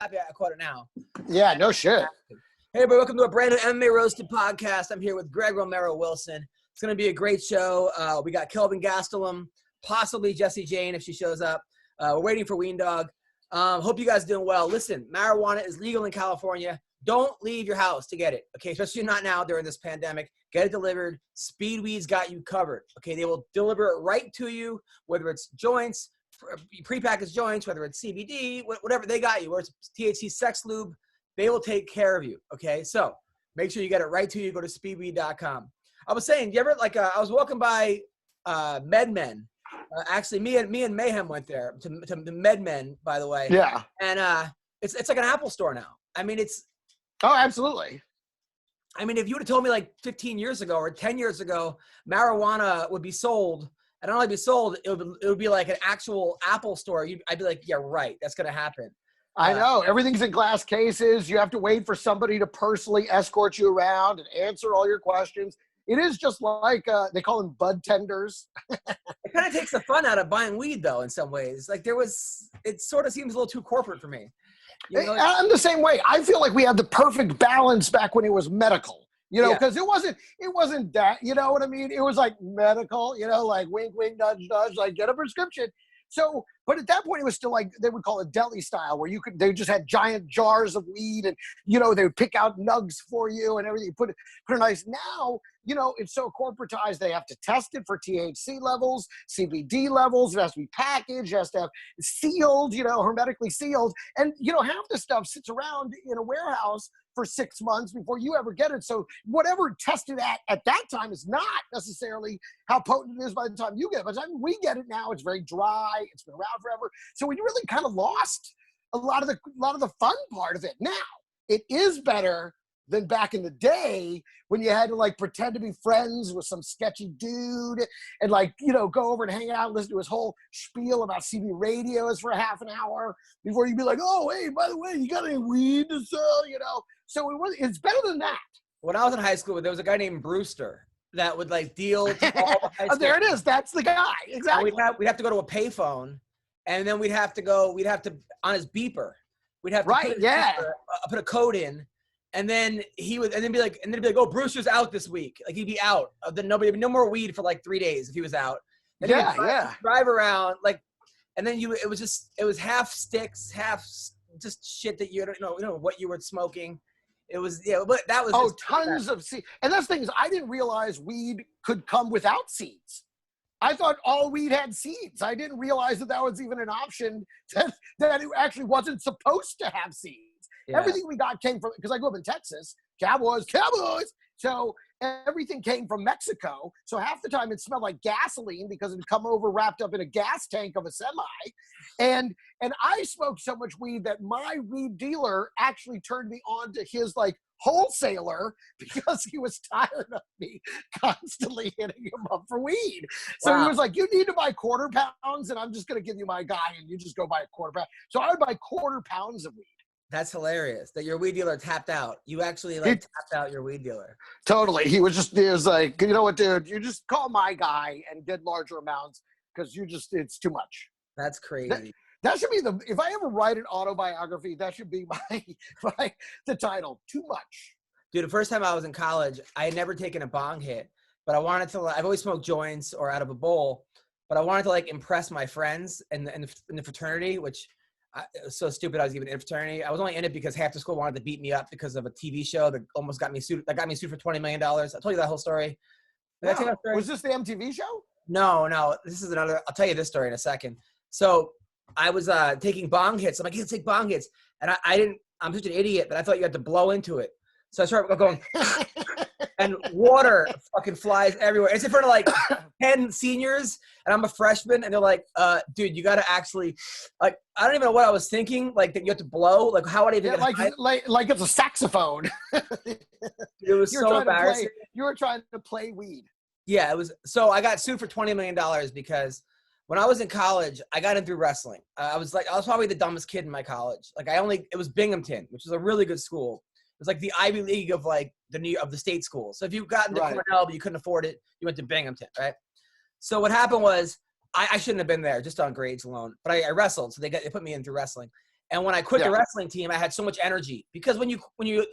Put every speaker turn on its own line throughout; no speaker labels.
happy I caught it now.
Yeah, no shit.
Hey, everybody, welcome to a brand new MMA Roasted Podcast. I'm here with Greg Romero-Wilson. It's going to be a great show. We got Kelvin Gastelum, possibly Jesse Jane if she shows up. We're waiting for Ween Dog. Hope you guys are doing well. Listen, marijuana is legal in California. Don't leave your house to get it, okay? Especially not now during this pandemic. Get it delivered. Speedweed's got you covered, okay? They will deliver it right to you, whether it's joints, prepackaged joints, whether it's CBD, whatever, they got you. Whether it's THC sex lube, they will take care of you, okay? So make sure you get it right to you. Go to speedweed.com. I was saying, you ever, I was walking by MedMen. Actually, me and Mayhem went there to MedMen, by the way.
Yeah.
And it's like an Apple store now. I mean,
Oh, absolutely.
I mean, if you would have told me like 15 years ago or 10 years ago, marijuana would be sold, and not only be sold, it would be like an actual Apple store. I'd be like, yeah, right, that's going to happen.
I know. Everything's in glass cases. You have to wait for somebody to personally escort you around and answer all your questions. It is just like, they call them bud tenders.
It kind of takes the fun out of buying weed, though, in some ways. Like it sort of seems a little too corporate for me. You know,
I'm the same way. I feel like we had the perfect balance back when it was medical, because it wasn't that, you know what I mean? It was like medical, like wink, wink, nudge, nudge, like get a prescription. So, but at that point it was still like, they would call it deli style, where they just had giant jars of weed and, they would pick out nugs for you and everything, put a nice, now, it's so corporatized. They have to test it for THC levels, CBD levels. It has to be packaged, it has to have sealed, hermetically sealed. And, half the stuff sits around in a warehouse for 6 months before you ever get it. So whatever tested at that time is not necessarily how potent it is by the time you get it. By the time we get it now, it's very dry. It's been around forever. So we really kind of lost a lot of the fun part of it. Now, it is better than back in the day when you had to pretend to be friends with some sketchy dude and go over and hang out and listen to his whole spiel about CB radios for a half an hour before you'd be like, oh, hey, by the way, you got any weed to sell, So it's better than that.
When I was in high school, there was a guy named Brewster that would deal to all the high school.
Oh, there it is. That's the guy. Exactly.
And we'd have to go to a payphone, and then we'd have to on his beeper. We'd have to put a code in. And then they'd be like, oh, Brewster's out this week. Like, he'd be out. Then nobody, no more weed for 3 days if he was out. Then drive around and then it was half sticks, half just shit that you don't know what you were smoking. It was but that was
tons of seeds. And that's the thing is, I didn't realize weed could come without seeds. I thought all weed had seeds. I didn't realize that was even an option. That it actually wasn't supposed to have seeds. Yeah. Everything we got came from, because I grew up in Texas, Cowboys. So everything came from Mexico. So half the time it smelled like gasoline because it would come over wrapped up in a gas tank of a semi. And I smoked so much weed that my weed dealer actually turned me on to his wholesaler because he was tired of me constantly hitting him up for weed. So He was like, you need to buy quarter pounds and I'm just going to give you my guy and you just go buy a quarter pound. So I would buy quarter pounds of weed.
That's hilarious that your weed dealer tapped out. You actually tapped out your weed dealer.
Totally. He was like, you know what, dude, you just call my guy and get larger amounts because it's too much.
That's crazy.
That should be if I ever write an autobiography, that should be the title, Too Much.
Dude, the first time I was in college, I had never taken a bong hit, but I wanted to, I've always smoked joints or out of a bowl, but I wanted to impress my friends in the fraternity, which it was so stupid I was even in a fraternity. I was only in it because half the school wanted to beat me up because of a TV show that almost got me sued. That got me sued for $20 million. I told you that whole story.
No. Was this the MTV show?
No. This is another. I'll tell you this story in a second. So I was taking bong hits. I'm like, let's take bong hits. And I didn't. I'm such an idiot that I thought you had to blow into it. So I started going, and water fucking flies everywhere. It's in front of 10 seniors, and I'm a freshman, and they're like, dude, you got to actually, I don't even know what I was thinking, that you have to blow. How would I even
like it's a saxophone.
It was so embarrassing.
You were trying to play weed.
Yeah, it was. So I got sued for $20 million because when I was in college, I got in through wrestling. I was probably the dumbest kid in my college. It was Binghamton, which is a really good school. It was like the Ivy League of the state school. So if you got into Cornell but you couldn't afford it, you went to Binghamton, right? So what happened was I shouldn't have been there just on grades alone, but I wrestled. So they put me in through wrestling. And when I quit the wrestling team, I had so much energy because when you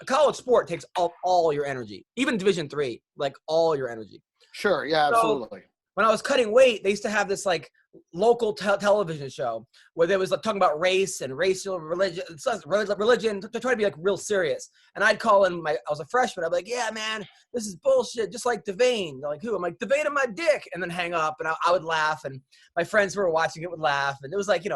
college sport takes all your energy, even Division III, like all your energy.
Sure. Yeah, absolutely.
So when I was cutting weight, they used to have this like local television show where they was like talking about race and racial religion to try to be like real serious. And I'd call in I was a freshman. I'd be like, yeah, man, this is bullshit. Just like Devane. They're like, who? I'm like, Devane and my dick. And then hang up. And I would laugh. And my friends who were watching it would laugh. And it was like,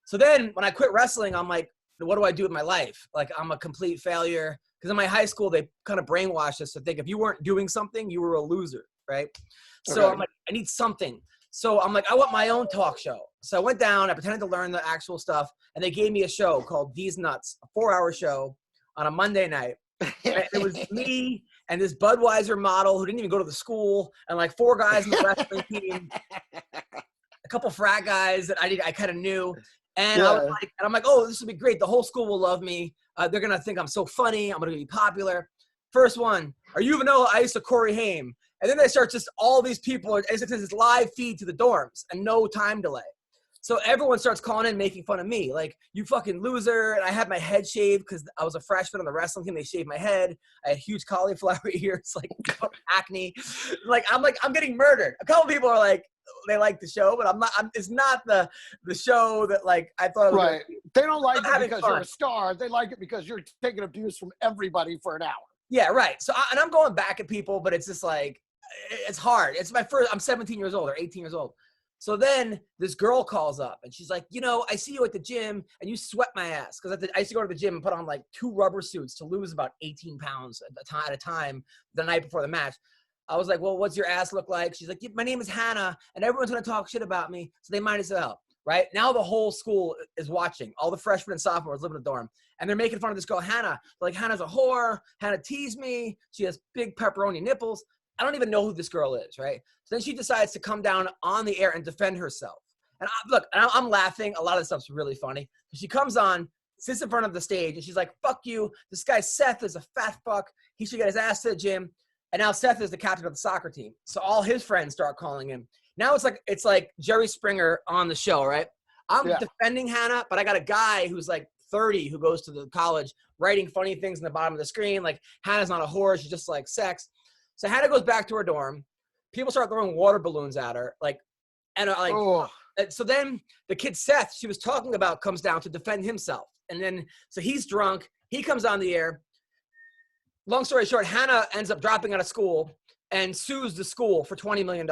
so then when I quit wrestling, I'm like, what do I do with my life? Like, I'm a complete failure. Because in my high school, they kind of brainwashed us to think if you weren't doing something, you were a loser, right? So I'm like, I need something. So I'm like, I want my own talk show. So I went down, I pretended to learn the actual stuff, and they gave me a show called These Nuts, a 4-hour show on a Monday night. And it was me and this Budweiser model who didn't even go to the school, and like 4 guys in the wrestling team, a couple frat guys that I kind of knew. And I'm like, oh, this will be great. The whole school will love me. They're going to think I'm so funny. I'm going to be popular. First one, are you vanilla ice or Corey Haim? And then they start just all these people. It's this live feed to the dorms and no time delay. So everyone starts calling in, making fun of me. Like, you fucking loser. And I had my head shaved because I was a freshman on the wrestling team. They shaved my head. I had huge cauliflower ears, like acne. I'm getting murdered. A couple people are like, they like the show, but it's not the show that like I thought it was.
Right. They don't like it because you're a star. They like it because you're taking abuse from everybody for an hour.
Yeah, right. So and I'm going back at people, but it's just like, it's hard. It's my first, I'm 17 years old or 18 years old. So then this girl calls up and she's like, I see you at the gym and you sweat my ass. Because I used to go to the gym and put on like 2 rubber suits to lose about 18 pounds at a time the night before the match. I was like, well, what's your ass look like? She's like, my name is Hannah and everyone's going to talk shit about me. So they might as well. Right now, the whole school is watching. All the freshmen and sophomores live in the dorm. And they're making fun of this girl, Hannah. They're like, Hannah's a whore. Hannah teased me. She has big pepperoni nipples. I don't even know who this girl is, right? So then she decides to come down on the air and defend herself. And I'm laughing. A lot of this stuff's really funny. She comes on, sits in front of the stage, and she's like, fuck you. This guy Seth is a fat fuck. He should get his ass to the gym. And now Seth is the captain of the soccer team. So all his friends start calling him. Now it's like Jerry Springer on the show, right? I'm defending Hannah, but I got a guy who's like 30 who goes to the college writing funny things in the bottom of the screen. Like, Hannah's not a whore. She's just like sex. So Hannah goes back to her dorm. People start throwing water balloons at her. So then the kid Seth she was talking about comes down to defend himself. And then, so he's drunk. He comes on the air. Long story short, Hannah ends up dropping out of school and sues the school for $20 million.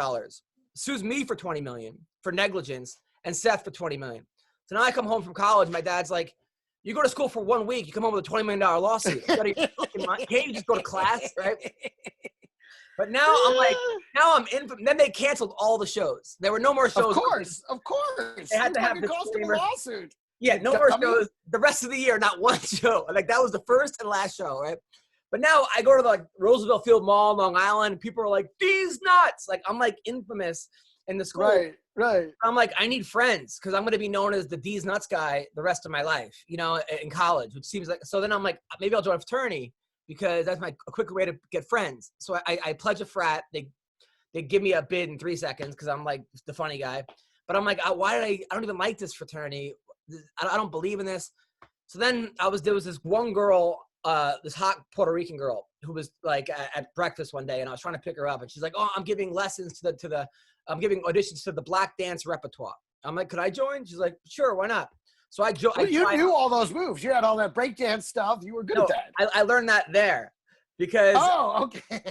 Sues me for $20 million for negligence and Seth for $20 million. So now I come home from college. My dad's like, you go to school for 1 week, you come home with a $20 million lawsuit. Can't you just go to class, right? But now I'm in. Then they canceled all the shows. There were no more shows.
Of course.
They had to have the
lawsuit.
Yeah, no more shows. The rest of the year, not one show. Like, that was the first and last show, right? But now I go to the Roosevelt Field Mall, Long Island, and people are like, these nuts. Like, I'm like infamous in the school.
Right.
I'm like, I need friends because I'm going to be known as the D's nuts guy the rest of my life, in college, which seems like, so then I'm like, maybe I'll join a fraternity because that's a quick way to get friends. So I pledge a frat. They give me a bid in 3 seconds because I'm like the funny guy. But I'm like, I don't even like this fraternity. I don't believe in this. So then there was this one girl, this hot Puerto Rican girl who was like at breakfast one day, and I was trying to pick her up, and she's like, "Oh, I'm giving lessons I'm giving auditions to the black dance repertoire." I'm like, "Could I join?" She's like, "Sure, why not?" So I joined.
Well, you knew all those moves. You had all that breakdance stuff. You were good at that.
I learned that there because
okay.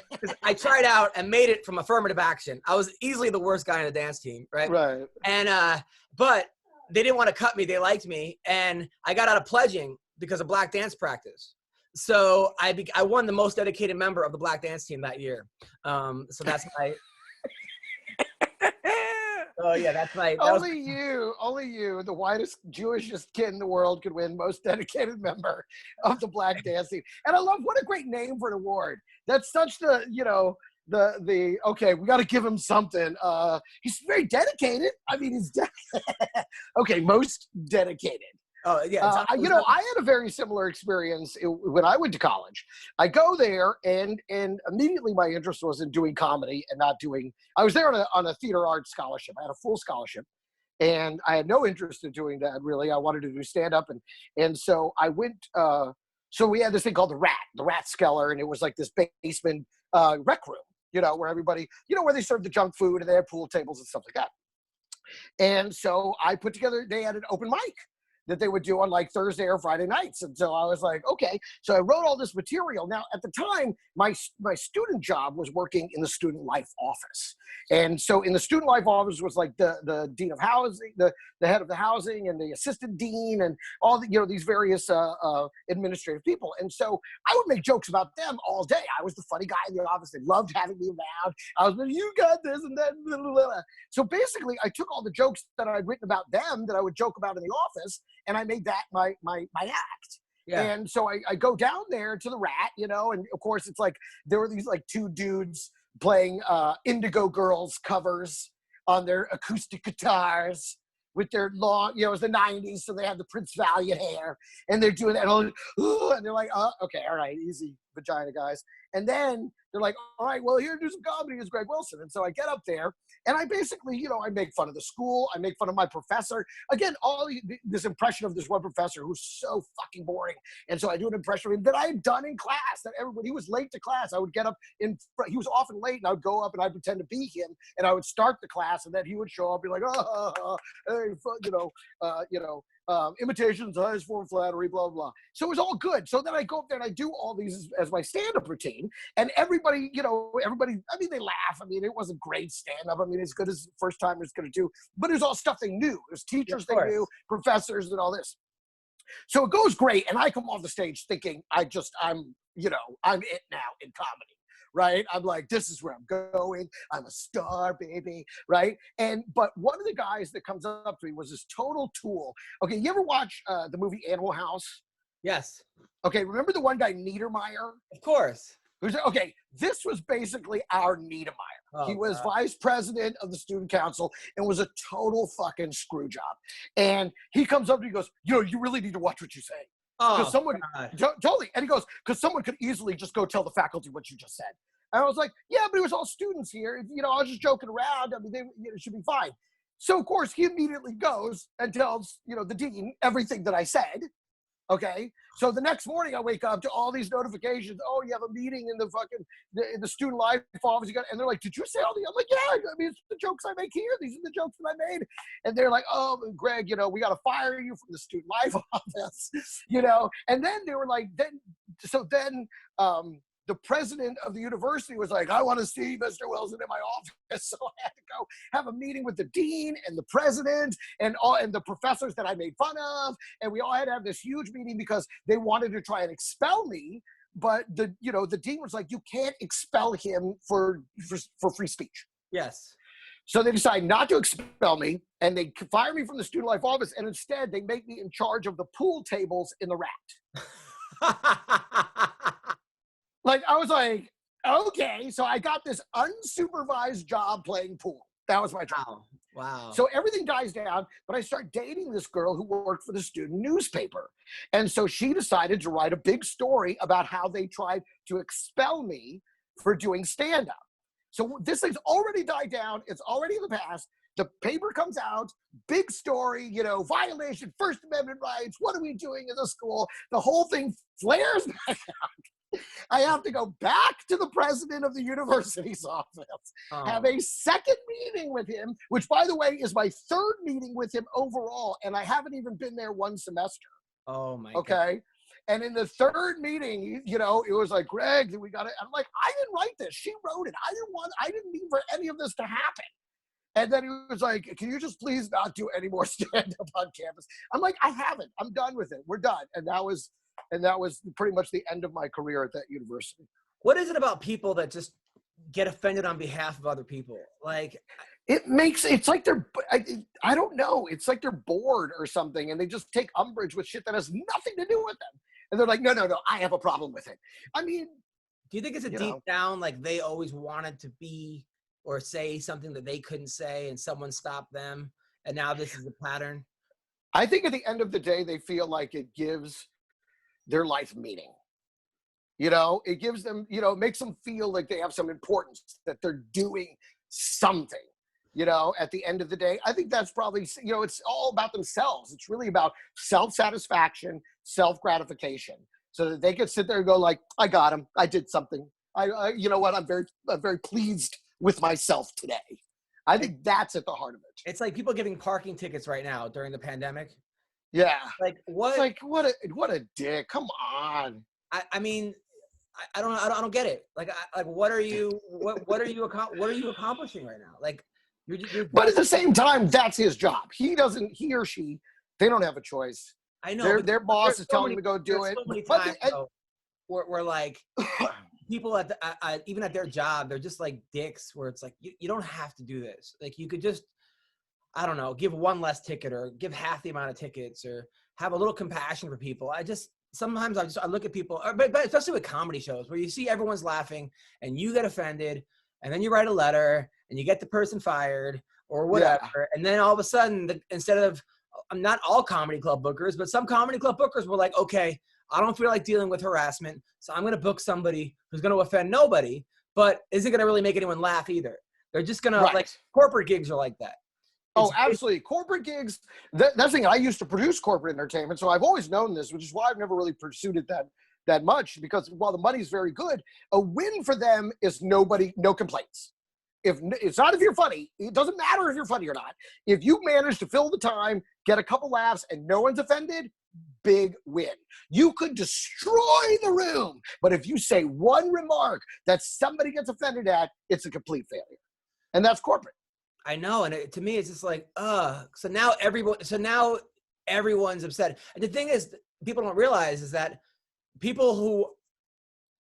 I tried out and made it from affirmative action. I was easily the worst guy on the dance team, right?
Right.
And but they didn't want to cut me. They liked me, and I got out of pledging because of black dance practice. So I won the most dedicated member of the black dance team that year. So that's my. Oh yeah, that's my.
Only you, the whitest Jewishest kid in the world, could win most dedicated member of the black dance team. And I love, what a great name for an award. That's such the okay, we got to give him something. He's very dedicated. I mean, he's okay, most dedicated.
Oh yeah.
I had a very similar experience when I went to college. I go there, and immediately my interest was in doing comedy and not doing. I was there on a theater arts scholarship. I had a full scholarship, And I had no interest in doing that, really. I wanted to do stand-up. And so I went, so we had this thing called the Rat Skeller, and it was like this basement rec room, where everybody, where they served the junk food and they had pool tables and stuff like that. And so I put together, they had an open mic that they would do on like Thursday or Friday nights. And so I was like, okay. So I wrote all this material. Now, at the time, my student job was working in the student life office. And so in the student life office was like the dean of housing, the head of the housing, and the assistant dean, and all the, these various administrative people. And so I would make jokes about them all day. I was the funny guy in the office. They loved having me around. I was like, you got this and that. Blah, blah, blah. So basically, I took all the jokes that I'd written about them that I would joke about in the office, and I made that my act. Yeah. And so I go down there to the Rat, and of course it's like there were these like two dudes playing Indigo Girls covers on their acoustic guitars with their long, it was the 90s, so they had the Prince Valiant hair, and they're doing that, and they're like, okay, all right, easy, vagina guys. And then they're like, all right, well, here to do some comedy is Greg Wilson. And so I get up there, and I basically, I make fun of the school. I make fun of my professor. Again, this impression of this one professor who's so fucking boring. And so I do an impression of him that I had done in class, that when he was late to class, I would get up in front. He was often late, and I would go up and I'd pretend to be him, and I would start the class, and then he would show up and be like, hey, imitations, highest form of flattery, blah, blah. So it was all good. So then I go up there and I do all these as my stand-up routine. And everybody, they laugh. I mean, it wasn't great stand-up. I mean, as good as first timers going to do. But it was all stuff they knew. It was teachers they knew, professors, and all this. So it goes great. And I come off the stage thinking I'm it now in comedy. Right? I'm like, this is where I'm going. I'm a star, baby. Right? But one of the guys that comes up to me was this total tool. Okay, you ever watch the movie Animal House?
Yes.
Okay, remember the one guy, Niedermeyer?
Of course.
Okay, this was basically our Niedermeyer. He was vice president of the student council and was a total fucking screw job. And he comes up to me and goes, you really need to watch what you say. Because someone, totally. And he goes, because someone could easily just go tell the faculty what you just said. And I was like, yeah, but it was all students here. I was just joking around. I mean, it should be fine. So, of course, he immediately goes and tells, the dean everything that I said. Okay. So the next morning I wake up to all these notifications. Oh, you have a meeting in in the student life office. And they're like, did you say all these? I'm like, yeah, I mean, it's the jokes I make here. These are the jokes that I made. And they're like, oh, Greg, we got to fire you from the student life office, And then they were like, then the president of the university was like, I want to see Mr. Wilson in my office. So I had to go have a meeting with the dean and the president and the professors that I made fun of. And we all had to have this huge meeting because they wanted to try and expel me. But the dean was like, you can't expel him for free speech.
Yes.
So they decide not to expel me, and they fire me from the student life office. And instead they make me in charge of the pool tables in the Rat. Like, I was like, okay. So I got this unsupervised job playing pool. That was my job.
Wow.
So everything dies down, but I start dating this girl who worked for the student newspaper. And so she decided to write a big story about how they tried to expel me for doing stand-up. So this thing's already died down. It's already in the past. The paper comes out, big story, violation, First Amendment rights. What are we doing in the school? The whole thing flares back out. I have to go back to the president of the university's office, have a second meeting with him, which, by the way, is my third meeting with him overall, and I haven't even been there one semester.
Oh, my
God. Okay? And in the third meeting, it was like, Greg, we got it. I'm like, I didn't write this. She wrote it. I didn't mean for any of this to happen. And then he was like, can you just please not do any more stand-up on campus? I'm like, I haven't. I'm done with it. We're done. And that was pretty much the end of my career at that university.
What is it about people that just get offended on behalf of other people? Like,
it's like I don't know. It's like they're bored or something, and they just take umbrage with shit that has nothing to do with them. And they're like, no, I have a problem with it. I mean,
do you think it's deep down, like they always wanted to be or say something that they couldn't say and someone stopped them, and now this is a pattern?
I think at the end of the day, they feel like it gives their life meaning. It gives them, it makes them feel like they have some importance, that they're doing something, at the end of the day. I think that's probably, it's all about themselves. It's really about self-satisfaction, self-gratification, so that they can sit there and go like, I got him. I did something. You know what? I'm very pleased with myself today. I think that's at the heart of it.
It's like people getting parking tickets right now during the pandemic.
Yeah.
Like what?
It's like what a dick. Come on.
I mean, I don't get it. Like what are you accomplishing right now? Like you're
But at the same time, that's his job. He or she, they don't have a choice.
I know
their boss is telling them to go do it.
So many times, we're like people even at their job, they're just like dicks. Where it's like you don't have to do this. Like you could just, I don't know, give one less ticket or give half the amount of tickets or have a little compassion for people. Sometimes I look at people, but especially with comedy shows where you see everyone's laughing and you get offended, and then you write a letter and you get the person fired or whatever, and then all of a sudden, instead of, not all comedy club bookers, but some comedy club bookers were like, okay, I don't feel like dealing with harassment, so I'm going to book somebody who's going to offend nobody, but isn't going to really make anyone laugh either. They're just going to, like, corporate gigs are like that.
Oh, absolutely. Corporate gigs, that's the thing. I used to produce corporate entertainment, so I've always known this, which is why I've never really pursued it that much, because while the money's very good, a win for them is no complaints. It's not if you're funny. It doesn't matter if you're funny or not. If you manage to fill the time, get a couple laughs, and no one's offended, big win. You could destroy the room, but if you say one remark that somebody gets offended at, it's a complete failure. And that's corporate.
I know, and to me, it's just like, so now everyone's upset. And the thing is, people don't realize is that people who,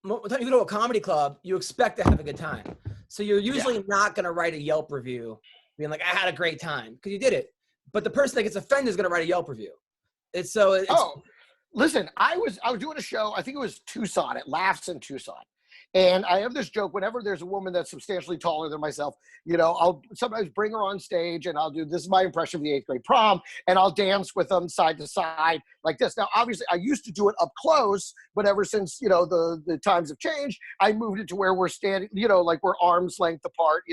when you go to a comedy club, you expect to have a good time. So you're usually not going to write a Yelp review being like, I had a great time, because you did it. But the person that gets offended is going to write a Yelp review.
Listen, I was doing a show, I think it was Tucson, it Laughs in Tucson. And I have this joke, whenever there's a woman that's substantially taller than myself, I'll sometimes bring her on stage and I'll do, this is my impression of the 8th grade prom, and I'll dance with them side to side like this. Now, obviously, I used to do it up close, but ever since, the times have changed, I moved it to where we're standing, like we're arm's length apart,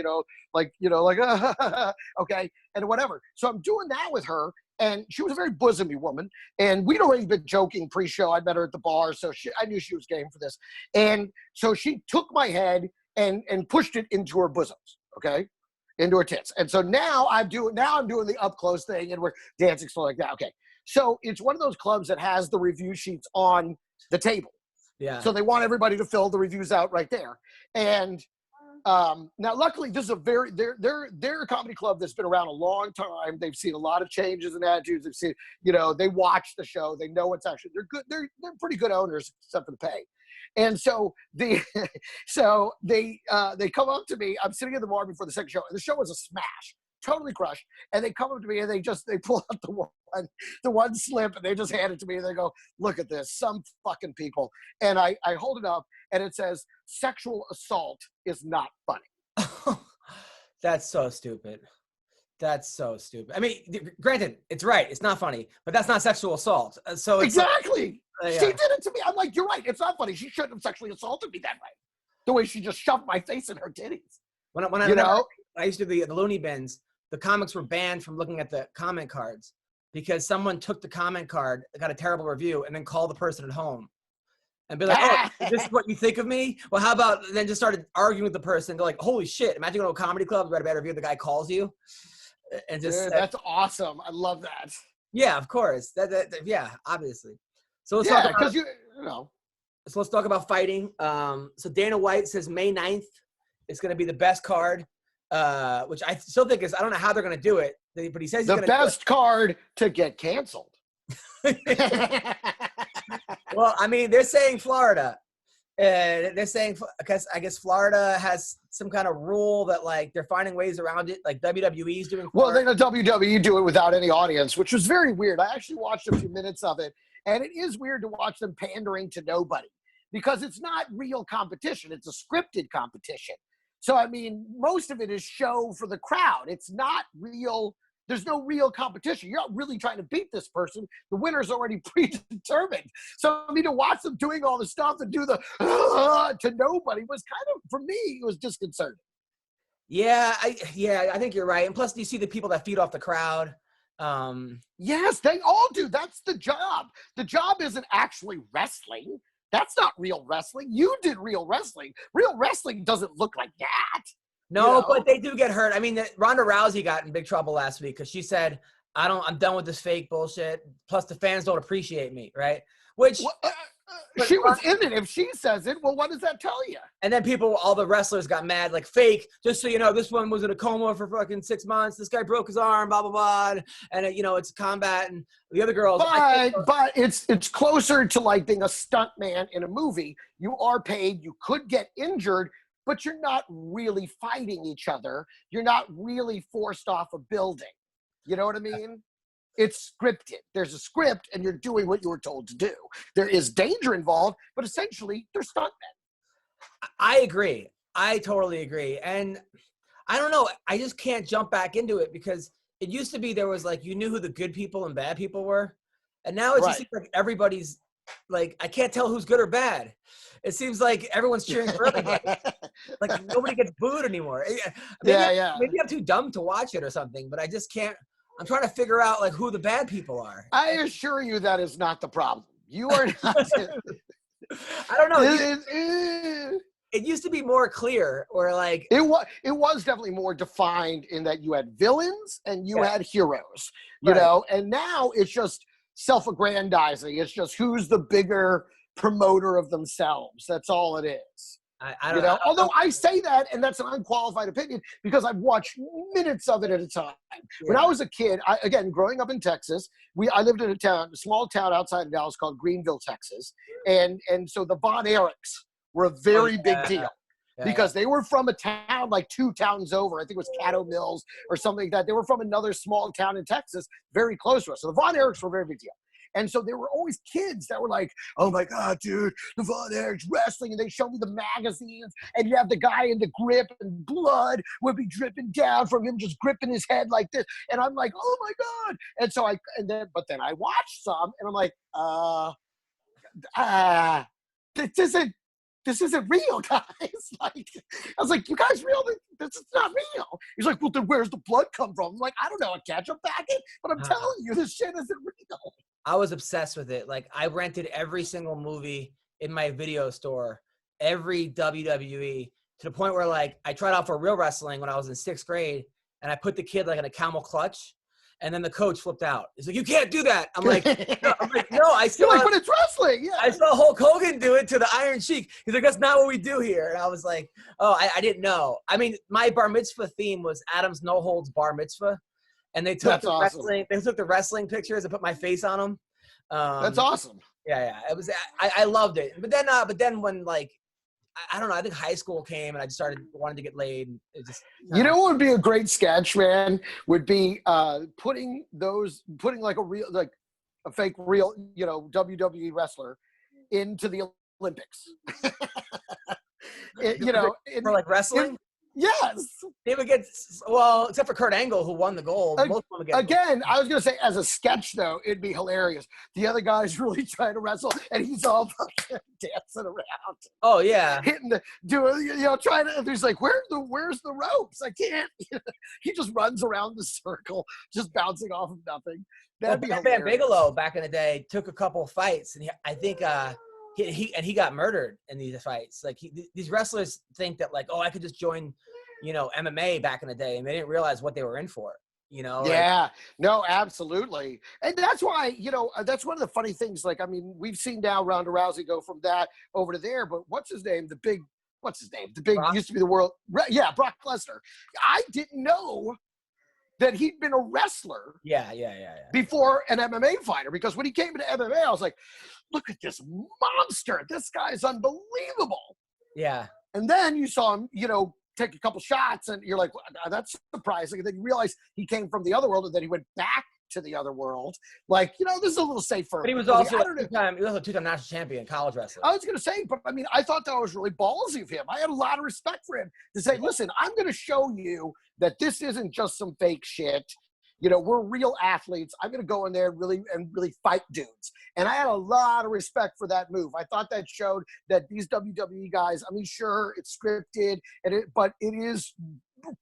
okay, and whatever. So I'm doing that with her. And she was a very bosomy woman. And we'd already been joking pre-show. I met her at the bar, so I knew she was game for this. And so she took my head and pushed it into her bosoms, okay, into her tits. And so now I'm doing the up close thing, and we're dancing stuff like that. Okay, so it's one of those clubs that has the review sheets on the table.
Yeah.
So they want everybody to fill the reviews out right there. And now, luckily, this is they're a comedy club that's been around a long time. They've seen a lot of changes in attitudes. They've seen, they watch the show. They know what's actually, they're good. They're pretty good owners, except for the pay. And so they come up to me. I'm sitting in the bar before the second show, and the show was a smash, totally crushed. And they come up to me and they pull out the one slip, and they just hand it to me, and they go, look at this, some fucking people. And I hold it up, and it says, sexual assault is not funny.
That's so stupid. That's so stupid. I mean, granted, it's right. It's not funny, but that's not sexual assault. So it's
exactly. She did it to me. I'm like, you're right. It's not funny. She shouldn't have sexually assaulted me that way. The way she just shoved my face in her titties.
When I used to be at the Looney Bins, the comics were banned from looking at the comment cards because someone took the comment card, got a terrible review, and then called the person at home. And be like, oh, this is what you think of me? Well, how about then just started arguing with the person? They're like, holy shit, imagine going to a comedy club, write a bad review, the guy calls you. And just
that's awesome. I love that.
Yeah, of course. Yeah, obviously. So let's
talk about,
So let's talk about fighting. So Dana White says May 9th is going to be the best card, which I still think is, I don't know how they're going to do it, but he says
the best card to get canceled.
Well, I mean, they're saying Florida. They're saying, because I guess Florida has some kind of rule that, like, they're finding ways around it. Like WWE's doing.
Well, they're the WWE do it without any audience, which was very weird. I actually watched a few minutes of it, and it is weird to watch them pandering to nobody because it's not real competition. It's a scripted competition. So, I mean, most of it is show for the crowd. It's not real. There's no real competition. You're not really trying to beat this person. The winner's already predetermined. So, I mean, to watch them doing all the stuff and do the to nobody was kind of, for me, it was disconcerting.
Yeah, I think you're right. And plus, you see the people that feed off the crowd.
Yes, they all do. That's the job. The job isn't actually wrestling. That's not real wrestling. You did real wrestling. Real wrestling doesn't look like that.
No, but they do get hurt. I mean, Ronda Rousey got in big trouble last week because she said, I'm done with this fake bullshit. Plus, the fans don't appreciate me, right? Which
she was in it. If she says it, well, what does that tell you?
And then all the wrestlers got mad, like, fake. Just so you know, this one was in a coma for fucking 6 months. This guy broke his arm, blah blah blah. And it's combat. And the other girls,
but it's closer to like being a stunt man in a movie. You are paid. You could get injured, but you're not really fighting each other. You're not really forced off a building. You know what I mean? It's scripted. There's a script, and you're doing what you were told to do. There is danger involved, but essentially, they're stuntmen.
I agree. I totally agree. And I don't know. I just can't jump back into it because it used to be there was like you knew who the good people and bad people were. And now it just seems like everybody's like, I can't tell who's good or bad. It seems like everyone's cheering for everybody. Like nobody gets booed anymore. Maybe I'm too dumb to watch it or something, but I just can't. I'm trying to figure out like who the bad people are.
I assure you that is not the problem. You are not.
I don't know. It used to be more clear, or like
it was definitely more defined in that you had villains and you had heroes, you know, and now it's just self-aggrandizing. It's just who's the bigger promoter of themselves. That's all it is.
I don't know.
Although I say that, and that's an unqualified opinion because I've watched minutes of it at a time. Yeah. When I was a kid, again, growing up in Texas, I lived in a small town outside of Dallas called Greenville, Texas. And so the Von Erichs were a very big deal because they were from a town like 2 towns over. I think it was Caddo Mills or something like that. They were from another small town in Texas, very close to us. So the Von Erichs were a very big deal. And so there were always kids that were like, oh my God, dude, the Von Erichs wrestling. And they showed me the magazines. And you have the guy in the grip and blood would be dripping down from him just gripping his head like this. And I'm like, oh my God. And so but then I watched some and I'm like, this isn't real, guys. Like, I was like, you guys real? This is not real. He's like, well, then where's the blood come from? I'm like, I don't know, a ketchup packet? But I'm telling you, this shit isn't real.
I was obsessed with it. Like, I rented every single movie in my video store, every WWE, to the point where, like, I tried out for real wrestling when I was in 6th grade, and I put the kid, like, in a camel clutch, and then the coach flipped out. He's like, you can't do that. I'm like, no, I still
but it's wrestling. Yeah.
I saw Hulk Hogan do it to the Iron Sheik. He's like, that's not what we do here. And I was like, oh, I didn't know. I mean, my bar mitzvah theme was Adam's No Holds Bar Mitzvah. And they took the wrestling pictures and put my face on them.
That's awesome.
Yeah. It was, I loved it. But then when, like, I don't know, I think high school came and I just started wanting to get laid. It just,
you know what would be a great sketch, man? Would be putting like a fake real, you know, WWE wrestler into the Olympics.
For like wrestling?
Yes.
They would get, well, except for Kurt Angle, who won the gold. Most of them would get
again, I was going to say, as a sketch, though, it'd be hilarious. The other guy's really trying to wrestle, and he's all fucking dancing around.
Oh, yeah.
Trying to, he's like, where's the ropes? I can't. He just runs around the circle, just bouncing off of nothing. That'd be hilarious.
Bam Bigelow, back in the day, took a couple fights, and I think he got murdered in these fights. Like these wrestlers think that like, oh, I could just join, MMA back in the day, and they didn't realize what they were in for.
Yeah, no, absolutely. And that's why, that's one of the funny things. Like, I mean, we've seen now Ronda Rousey go from that over to there, but what's his name? The big Brock? Used to be the world. Yeah, Brock Lesnar. I didn't know that he'd been a wrestler.
Yeah.
Before an MMA fighter, because when he came into MMA, I was like, look at this monster. This guy's unbelievable.
Yeah.
And then you saw him, take a couple shots, and you're like, well, that's surprising. And then you realize he came from the other world, and then he went back to the other world. Like, this is a little safer.
But he was also a two-time national champion, college wrestler.
I was going to say, but I mean, I thought that was really ballsy of him. I had a lot of respect for him to say, listen, I'm going to show you that this isn't just some fake shit. We're real athletes. I'm going to go in there and really fight dudes. And I had a lot of respect for that move. I thought that showed that these WWE guys, I mean, sure, it's scripted, but it is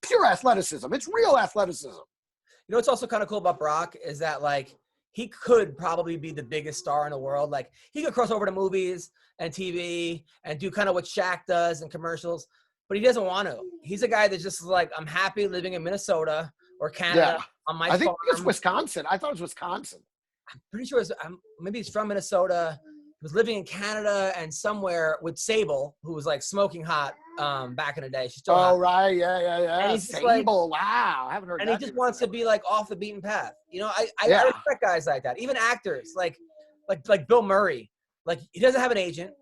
pure athleticism. It's real athleticism.
You know what's also kind of cool about Brock is that, like, he could probably be the biggest star in the world. Like, he could cross over to movies and TV and do kind of what Shaq does in commercials, but he doesn't want to. He's a guy that's just like, I'm happy living in Minnesota or Canada on my farm.
I think it's Wisconsin. I thought it was Wisconsin.
I'm pretty sure maybe he's from Minnesota. He was living in Canada and somewhere with Sable, who was like smoking hot back in the day. She's still hot.
Right. Yeah.
And he's
Sable.
like,
wow. I haven't heard
and
that.
he just wants to be like off the beaten path. You know, I respect guys like that. Even actors like Bill Murray. Like, he doesn't have an agent.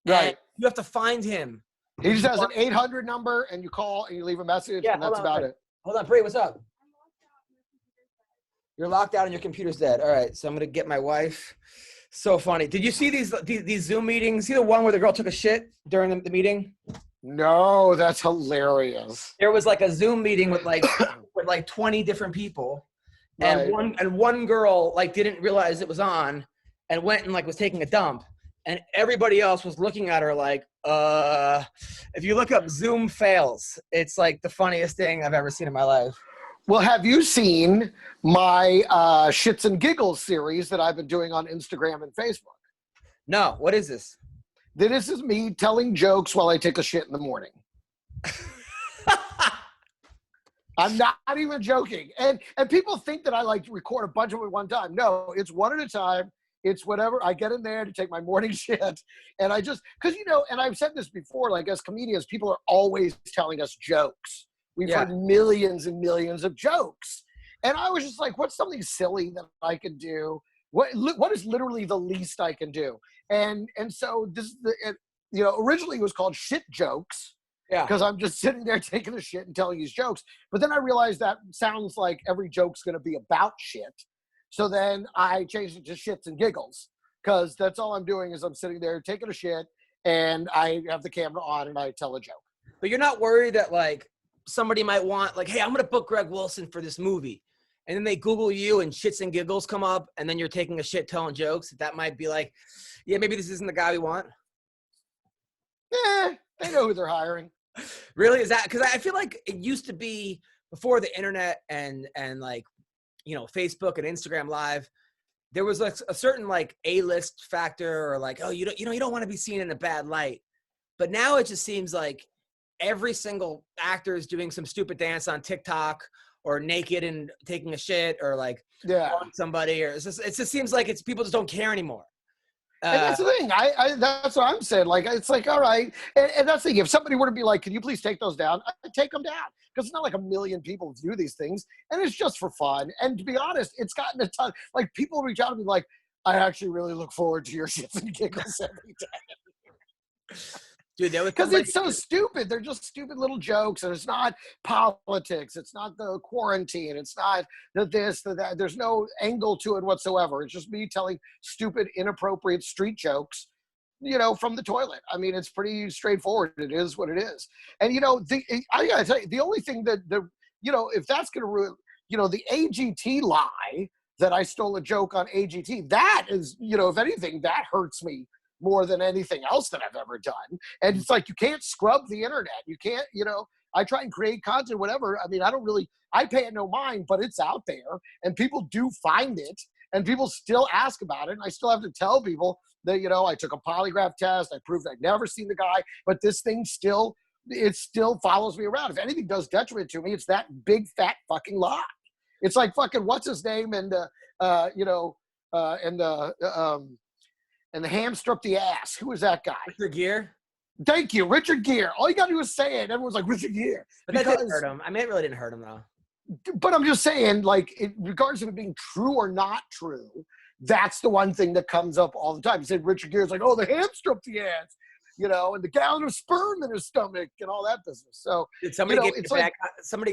Right.
You have to find him.
He just has an 800 number, and you call and you leave a message, and that's about it.
Hold on, Bree, what's up? You're locked out and your computer's dead. All right, so I'm gonna get my wife. So funny. Did you see these Zoom meetings? See the one where the girl took a shit during the meeting?
No, that's hilarious.
There was like a Zoom meeting with like 20 different people, and one girl like didn't realize it was on, and went and like was taking a dump, and everybody else was looking at her like, if you look up Zoom fails, it's like the funniest thing I've ever seen in my life.
Well, have you seen my Shits and Giggles series that I've been doing on Instagram and Facebook?
No, what is this?
This is me telling jokes while I take a shit in the morning. I'm not even joking. And people think that I like to record a bunch of them at one time. No, it's one at a time. It's whatever. I get in there to take my morning shit. And I just, because, you know, and I've said this before, like as comedians, people are always telling us jokes. We've heard millions and millions of jokes. And I was just like, what's something silly that I could do? What is literally the least I can do? And so this is originally it was called Shit Jokes. Yeah. Because I'm just sitting there taking a shit and telling these jokes. But then I realized that sounds like every joke's going to be about shit. So then I changed it to Shits and Giggles. Because that's all I'm doing is I'm sitting there taking a shit and I have the camera on and I tell a joke.
But you're not worried that like somebody might want like, hey, I'm going to book Greg Wilson for this movie. And then they Google you and Shits and Giggles come up and then you're taking a shit telling jokes. That might be like, yeah, maybe this isn't the guy we want.
They know who they're hiring.
Really? Is that because I feel like it used to be before the internet and like, you know, Facebook and Instagram Live, there was like a certain like A-list factor or like, oh, you don't want to be seen in a bad light. But now it just seems like every single actor is doing some stupid dance on TikTok or naked and taking a shit or like somebody, or it just seems like it's people just don't care anymore.
And that's the thing. That's what I'm saying. Like, it's like, all right. And that's the thing. If somebody were to be like, can you please take those down? I'd take them down. Because it's not like a million people do these things. And it's just for fun. And to be honest, it's gotten a ton. Like, people reach out to me like, I actually really look forward to your Shits and Giggles every day. Dude, because it's so stupid. They're just stupid little jokes, and it's not politics. It's not the quarantine. It's not the this, the that. There's no angle to it whatsoever. It's just me telling stupid, inappropriate street jokes, you know, from the toilet. I mean, it's pretty straightforward. It is what it is. And, you know, I gotta tell you, the only thing that, if that's going to ruin, the AGT lie that I stole a joke on AGT, that is, if anything, that hurts me more than anything else that I've ever done. And it's like, you can't scrub the internet. You can't, I try and create content, whatever. I mean, I pay it no mind, but it's out there and people do find it and people still ask about it. And I still have to tell people that, I took a polygraph test. I proved I'd never seen the guy, but this thing still follows me around. If anything does detriment to me, it's that big fat fucking lie. It's like fucking, what's his name? And, and the hamster up the ass. Who is that guy?
Richard Gere.
Thank you, Richard Gere. All you got to do is say it. Everyone's like, Richard Gere.
But that didn't hurt him. I mean, it really didn't hurt him, though.
But I'm just saying, like, regardless of it being true or not true, that's the one thing that comes up all the time. You said Richard Gere's like, oh, the hamster up the ass, and the gallon of sperm in his stomach and all that business. So
did somebody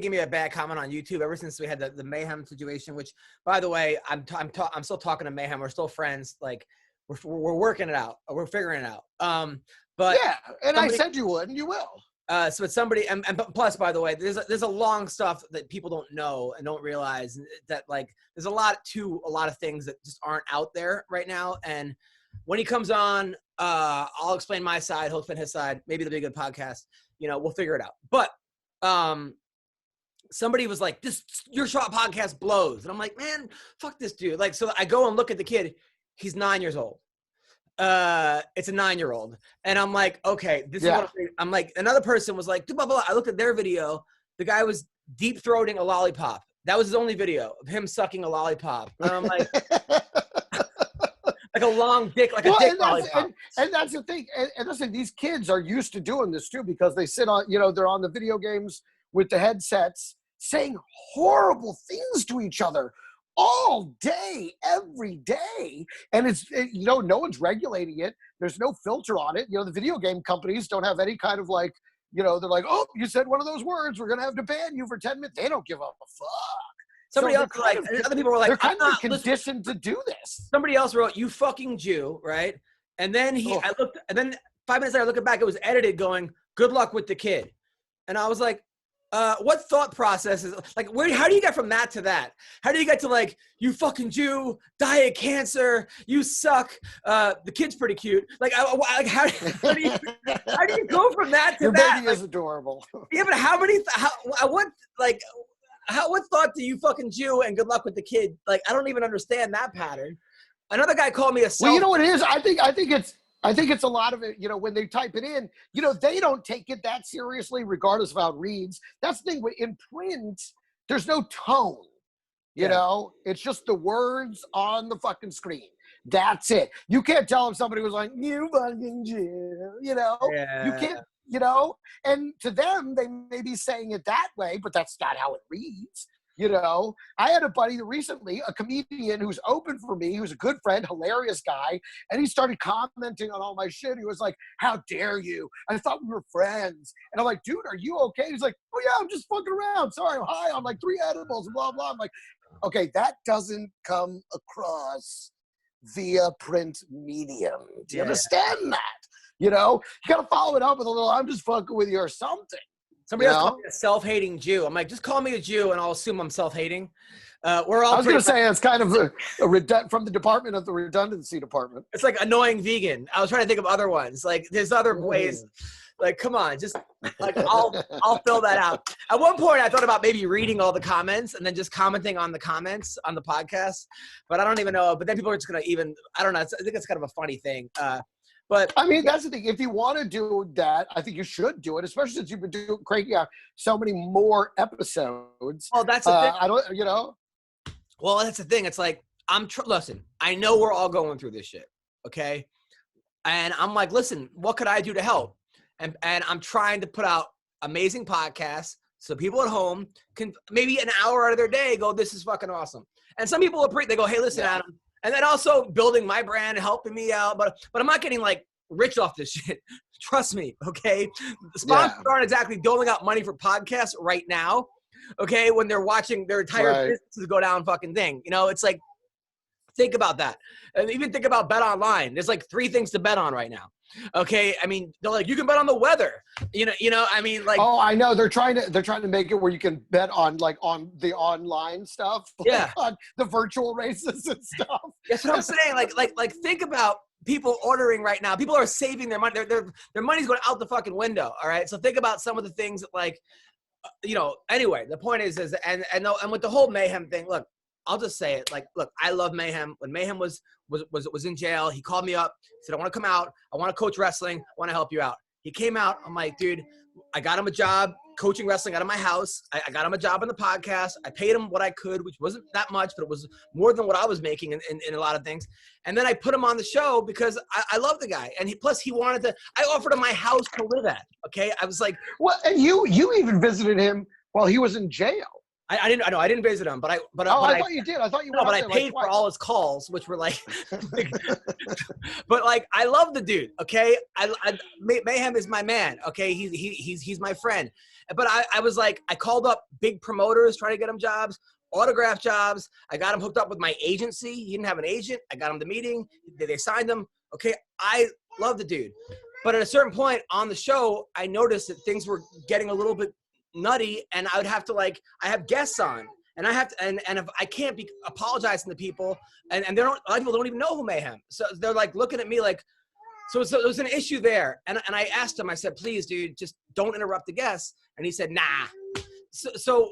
give me a bad comment on YouTube ever since we had the Mayhem situation, which, by the way, I'm still talking to Mayhem. We're still friends. Like, we're working it out. We're figuring it out. But
yeah, and I said you would, and you will.
So it's somebody, and plus, by the way, there's a long stuff that people don't know and don't realize that like there's a lot of things that just aren't out there right now. And when he comes on, I'll explain my side, he'll explain his side. Maybe it'll be a good podcast. We'll figure it out. But somebody was like, your shot podcast blows. And I'm like, man, fuck this dude. Like, so I go and look at the kid. He's 9 years old. It's a 9-year-old. And I'm like, okay, this is what I'm like. Another person was like, blah, blah. I looked at their video. The guy was deep throating a lollipop. That was his only video of him sucking a lollipop. And I'm like, like a long dick, like a dick lollipop.
And that's the thing. And listen, these kids are used to doing this too, because they sit on, they're on the video games with the headsets saying horrible things to each other all day, every day. And it's, no one's regulating it. There's no filter on it. The video game companies don't have any kind of like, they're like, oh, you said one of those words, we're going to have to ban you for 10 minutes. They don't give a fuck.
Somebody else like, other people were like,
they're kind of conditioned to do this.
Somebody else wrote, you fucking Jew, right? And then I looked, and then 5 minutes later, I looked back, it was edited going, good luck with the kid. And I was like, what thought process is like, how do you get from that to that? How do you get to like, you fucking Jew, die of cancer, you suck, the kid's pretty cute. Like, how do you go from that to
Your
that?
baby is adorable.
Yeah, but what thought do you fucking Jew and good luck with the kid? Like, I don't even understand that pattern. Another guy called me a
Well, you know what it is? I think it's a lot of it, when they type it in, they don't take it that seriously, regardless of how it reads. That's the thing. In print, there's no tone, it's just the words on the fucking screen. That's it. You can't tell if somebody was like, you fucking Jew, you can't, and to them, they may be saying it that way, but that's not how it reads. I had a buddy recently, a comedian who's open for me, who's a good friend, hilarious guy, and he started commenting on all my shit. He was like, how dare you? I thought we were friends. And I'm like, dude, are you okay? He's like, oh yeah, I'm just fucking around. Sorry, I'm high on like 3 edibles, blah, blah. I'm like, okay, that doesn't come across via print medium. Do you understand that? You got to follow it up with a little, I'm just fucking with you or something.
Somebody else called me a self-hating Jew. I'm like, just call me a Jew and I'll assume I'm self-hating. We're all.
I was going to say it's kind of from the department of the redundancy department.
It's like annoying vegan. I was trying to think of other ones. Like there's other ways. Like, come on, just like I'll fill that out. At one point, I thought about maybe reading all the comments and then just commenting on the comments on the podcast. But I don't even know. But then people are just gonna I don't know. I think it's kind of a funny thing. But
I mean, that's the thing. If you want to do that, I think you should do it, especially since you've been cranking out so many more episodes.
Well, that's the thing.
I don't,
Well, that's the thing. It's like, listen, I know we're all going through this shit, okay? And I'm like, listen, what could I do to help? And I'm trying to put out amazing podcasts so people at home can maybe an hour out of their day go, this is fucking awesome. And some people they go, hey, listen, Adam. And then also building my brand, helping me out. But I'm not getting like rich off this shit. Trust me, okay? The sponsors aren't exactly doling out money for podcasts right now, okay? When they're watching their entire businesses go down fucking thing. It's like, think about that. And even think about bet online. There's like 3 things to bet on right now. Okay, I mean, they're like, you can bet on the weather. I mean, like.
Oh, I know. They're trying to make it where you can bet on the online stuff.
Yeah.
On the virtual races and stuff.
That's what I'm saying. Like think about people ordering right now. People are saving their money. Their money's going out the fucking window. All right. So think about some of the things that like, anyway, the point is and with the whole Mayhem thing, look, I'll just say it. Like, look, I love Mayhem. When Mayhem was in jail, he called me up, said, I want to come out. I want to coach wrestling. I want to help you out. He came out. I'm like, dude, I got him a job coaching wrestling out of my house. I got him a job on the podcast. I paid him what I could, which wasn't that much, but it was more than what I was making in a lot of things. And then I put him on the show because I love the guy. And he wanted to, I offered him my house to live at. Okay. I was like,
well, and you even visited him while he was in jail.
I didn't visit him, but I
thought you did. I thought you.
No, but I paid for all his calls, which were like, but like, I love the dude. Okay, Mayhem is my man. Okay, he's my friend. But I was like, I called up big promoters trying to get him jobs, autograph jobs. I got him hooked up with my agency. He didn't have an agent. I got him the meeting. They signed him. Okay, I love the dude. But at a certain point on the show, I noticed that things were getting a little bit nutty, and I would have to I have guests on, and I have to, and if I can't be apologizing to people, and a lot of people don't even know who Mayhem, so they're like looking at me like, so there was an issue there, and I asked him, I said, please, dude, just don't interrupt the guests, and he said, nah. So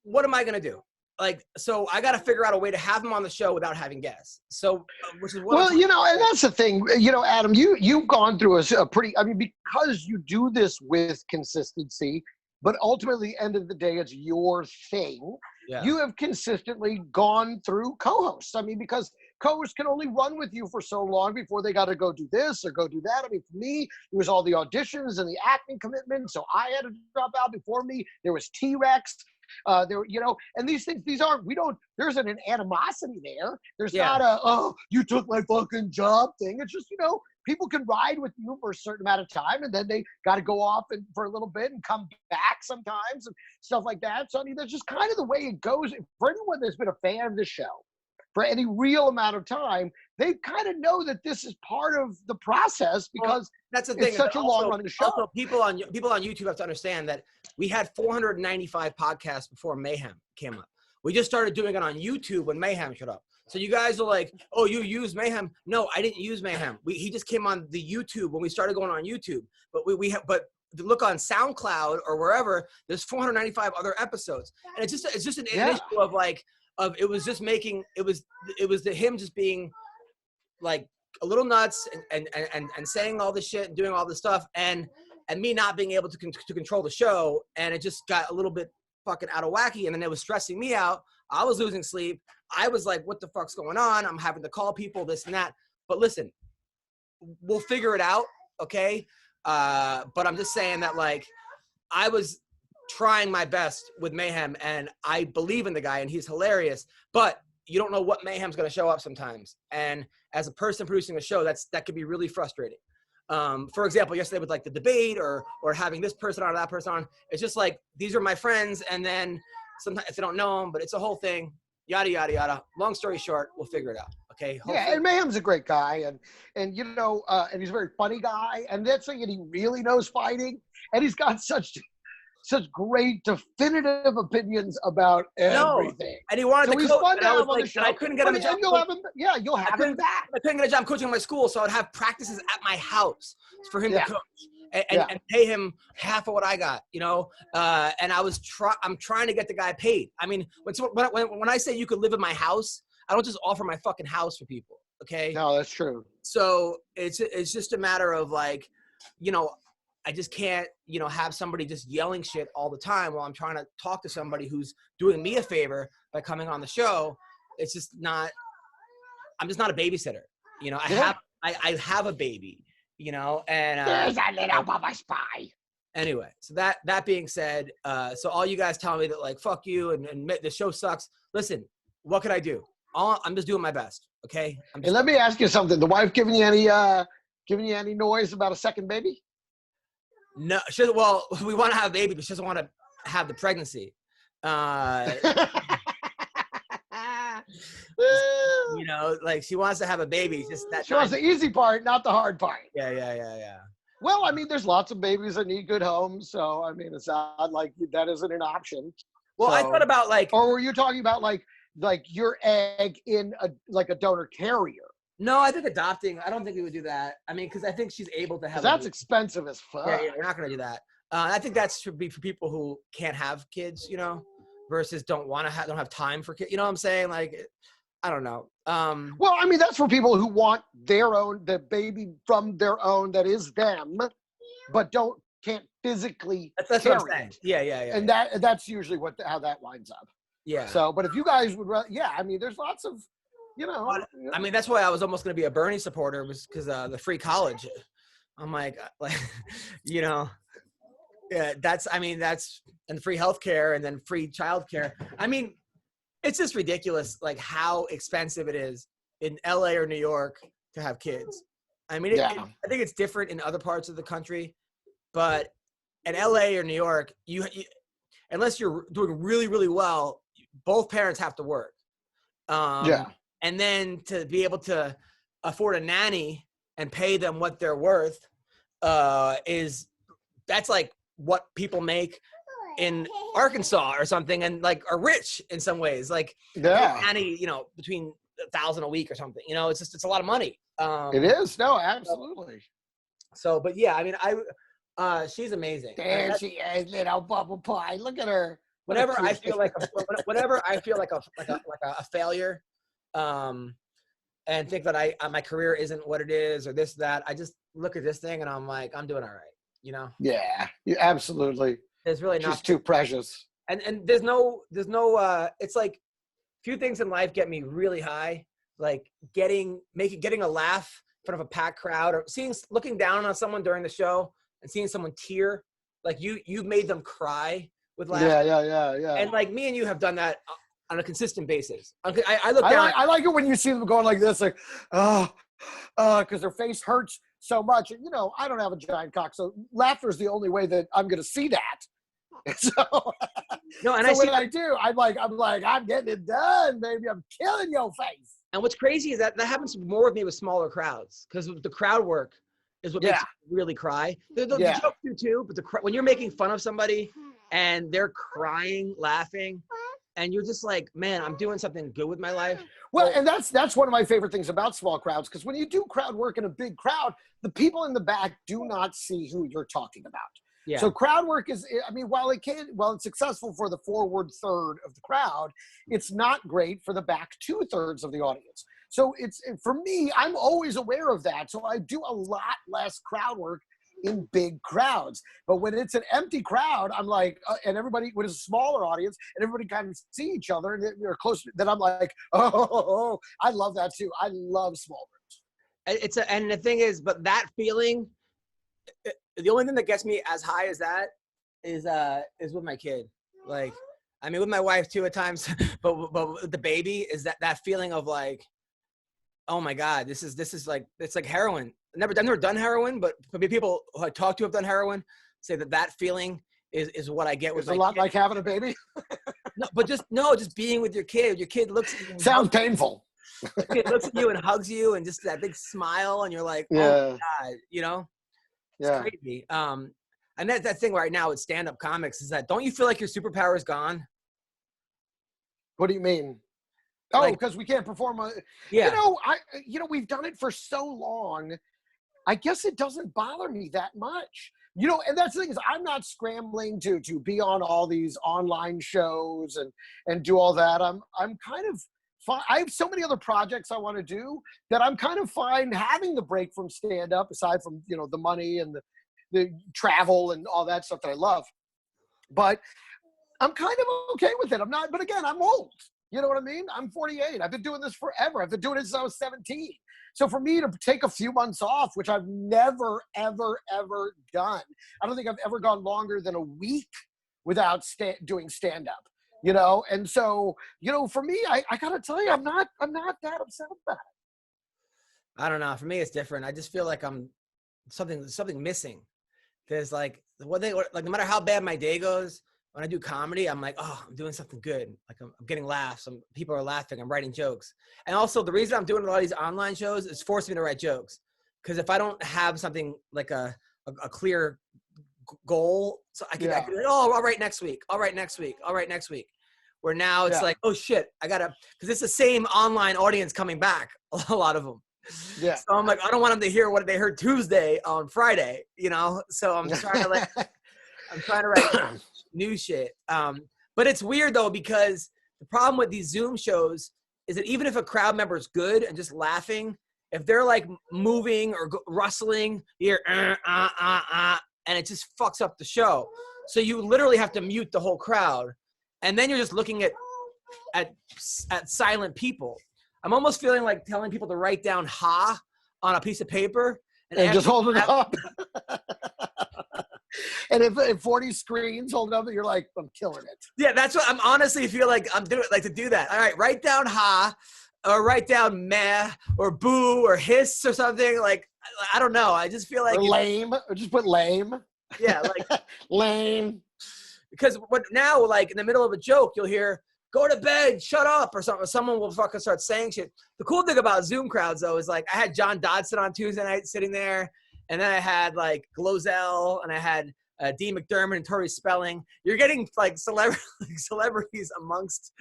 what am I going to do? Like, so I got to figure out a way to have him on the show without having guests. So, which is what.
Well, and that's the thing, Adam, you've gone through a pretty, because you do this with consistency, but ultimately, at the end of the day, it's your thing.
Yeah.
You have consistently gone through co-hosts. Because co-hosts can only run with you for so long before they got to go do this or go do that. For me, it was all the auditions and the acting commitment. So I had to drop out. Before me, there was T-Rex. And these things, there's an animosity there. There's not you took my fucking job thing. It's just, people can ride with you for a certain amount of time and then they got to go off for a little bit and come back sometimes and stuff like that. So, that's just kind of the way it goes. For anyone that's been a fan of the show for any real amount of time, they kind of know that this is part of the process because
that's the thing.
It's such a long run show.
Also, people on YouTube have to understand that we had 495 podcasts before Mayhem came up. We just started doing it on YouTube when Mayhem showed up. So you guys are like, oh, you use Mayhem? No, I didn't use Mayhem. He just came on the YouTube when we started going on YouTube. But but look on SoundCloud or wherever, there's 495 other episodes, and it's just an issue of it was just making it was him just being like a little nuts and saying all this shit and doing all this stuff and me not being able to control the show, and it just got a little bit fucking out of wacky, and then it was stressing me out. I was losing sleep. I was like, what the fuck's going on? I'm having to call people, this and that. But listen, we'll figure it out, okay? But I'm just saying that, like, I was trying my best with Mayhem, and I believe in the guy, and he's hilarious. But you don't know what Mayhem's going to show up sometimes. And as a person producing a show, that could be really frustrating. For example, yesterday with like the debate or having this person on or that person on, it's just like, these are my friends, and then sometimes if they don't know them, but it's a whole thing, yada, yada, yada. Long story short, we'll figure it out. Okay. Hopefully.
Yeah. And Mayhem's a great guy and he's a very funny guy, and that's saying he really knows fighting, and he's got such great definitive opinions about everything.
And he wanted to coach, and I was like, I couldn't get him a job.
You'll have him back.
I couldn't get a job coaching my school, so I'd have practices at my house for him to coach. And pay him half of what I got, and I'm trying to get the guy paid. I mean, when I say you could live in my house, I don't just offer my fucking house for people. Okay.
No, that's true.
So it's just a matter of like, I just can't, have somebody just yelling shit all the time while I'm trying to talk to somebody who's doing me a favor by coming on the show. It's just not, I'm just not a babysitter. I have a baby. And
there's a little Bubba spy.
Anyway, so that being said, so all you guys tell me that like fuck you and the show sucks. Listen, what could I do? I'm just doing my best. Okay.
Hey, let me ask you something. The wife giving you any noise about a second baby?
No. Well, we want to have a baby, but she doesn't want to have the pregnancy. Like she wants to have a baby. Just that.
She wants the easy part, not the hard part.
Yeah.
Well, there's lots of babies that need good homes, so it's not like that isn't an option.
Well, I thought about like.
Or were you talking about like your egg in a donor carrier?
No, I think adopting. I don't think we would do that. Because I think she's able to have.
That's expensive as fuck.
Yeah, we're not gonna do that. I think that should be for people who can't have kids, versus don't have time for kids. You know what I'm saying? Like, I don't know.
Well, that's for people who want the baby from their own that is them, but can't physically
that's
carry
what I'm saying.
it.
Yeah.
And that's usually how that winds up.
Yeah.
So, but if you guys would, there's lots of,
that's why I was almost going to be a Bernie supporter, was because the free college. I'm like, yeah, that's and free healthcare and then free childcare. It's just ridiculous, like how expensive it is in LA or New York to have kids. I think it's different in other parts of the country, but in LA or New York, you unless you're doing really, really well, both parents have to work. And then to be able to afford a nanny and pay them what they're worth that's like what people make in Arkansas or something, and like are rich in some ways. Like nanny, between $1,000 a week or something. It's a lot of money.
It is. No, absolutely.
So, but yeah, she's amazing.
There she is, little bubble pie. Look at her.
whenever I feel like a failure, and think that my career isn't what it is or this, that, I just look at this thing and I'm like, I'm doing all right, you know?
Yeah, absolutely.
There's really
She's
not
too precious.
And there's no it's like few things in life get me really high, like getting a laugh in front of a packed crowd, or looking down on someone during the show and seeing someone tear, like you've made them cry with laughter.
Yeah.
And like me and you have done that on a consistent basis. I look down.
I like it when you see them going like this, like, because their face hurts so much. And, I don't have a giant cock, so laughter is the only way that I'm going to see that. So,
no, and
so I do, I'm like, I'm getting it done, baby. I'm killing your face.
And what's crazy is that happens more with me with smaller crowds, because the crowd work is what makes you really cry. The jokes do too, but when you're making fun of somebody and they're crying, laughing, and you're just like, man, I'm doing something good with my life.
Well, and that's one of my favorite things about small crowds, because when you do crowd work in a big crowd, the people in the back do not see who you're talking about.
Yeah.
So crowd work is, while it's successful for the forward third of the crowd, it's not great for the back 2/3 of the audience. So for me, I'm always aware of that. So I do a lot less crowd work in big crowds. But when it's an empty crowd, I'm like, and everybody, when it's a smaller audience and everybody kind of see each other and they're close, then I'm like, oh, I love that too. I love small rooms.
And the thing is, but that feeling, the only thing that gets me as high as that is with my kid. Like, I mean, with my wife too at times, but with the baby is that feeling of like, oh my God, this is like, it's like heroin. I've never done heroin, but people who I talk to have done heroin say that feeling is what I get with my kid.
It's a lot like having a baby.
No, but just being with your kid. Your kid looks at you.
Sounds painful.
Your kid looks at you and hugs you and just that big smile, and you're like, oh my God, It's crazy. And that's that thing right now with stand-up comics is that, don't you feel like your superpower is gone?
What do you mean? Oh, because we can't perform. We've done it for so long. I guess it doesn't bother me that much. And that's the thing is, I'm not scrambling to be on all these online shows and do all that. I'm kind of fine. I have so many other projects I want to do that I'm kind of fine having the break from stand-up, aside from, the money and the travel and all that stuff that I love. But I'm kind of okay with it. But again, I'm old. You know what I mean? I'm 48. I've been doing this forever. I've been doing it since I was 17. So for me to take a few months off, which I've never, ever, ever done, I don't think I've ever gone longer than a week without doing stand-up. And so, for me, I gotta tell you, I'm not that upset about it.
I don't know. For me, it's different. I just feel like I'm something missing. There's like no matter how bad my day goes, when I do comedy, I'm like, oh, I'm doing something good. Like I'm getting laughs. People are laughing. I'm writing jokes. And also the reason I'm doing a lot of these online shows is forcing me to write jokes. Because if I don't have something like a clear goal, so I can I'll write next week. I'll write next week. Where now it's like, oh shit, because it's the same online audience coming back, a lot of them.
Yeah.
So I'm like, I don't want them to hear what they heard Tuesday on Friday, So I'm trying to write new shit. But it's weird though, because the problem with these Zoom shows is that even if a crowd member is good and just laughing, if they're like moving or rustling, you hear and it just fucks up the show. So you literally have to mute the whole crowd. And then you're just looking at silent people. I'm almost feeling like telling people to write down "ha" on a piece of paper
and just hold it up. And if 40 screens hold it up, you're like, I'm killing it.
Yeah, that's what I'm honestly feel like I'm doing. Like to do that. All right, write down "ha," or write down "meh" or "boo" or "hiss" or something. Like I don't know. I just feel like
or lame. Or just put lame.
Yeah, like
lame.
Because now, like in the middle of a joke, you'll hear "go to bed, shut up" or something. Someone will fucking start saying shit. The cool thing about Zoom crowds though is like I had John Dodson on Tuesday night sitting there, and then I had like Glozell and I had Dee McDermott and Tori Spelling. You're getting like celebrities amongst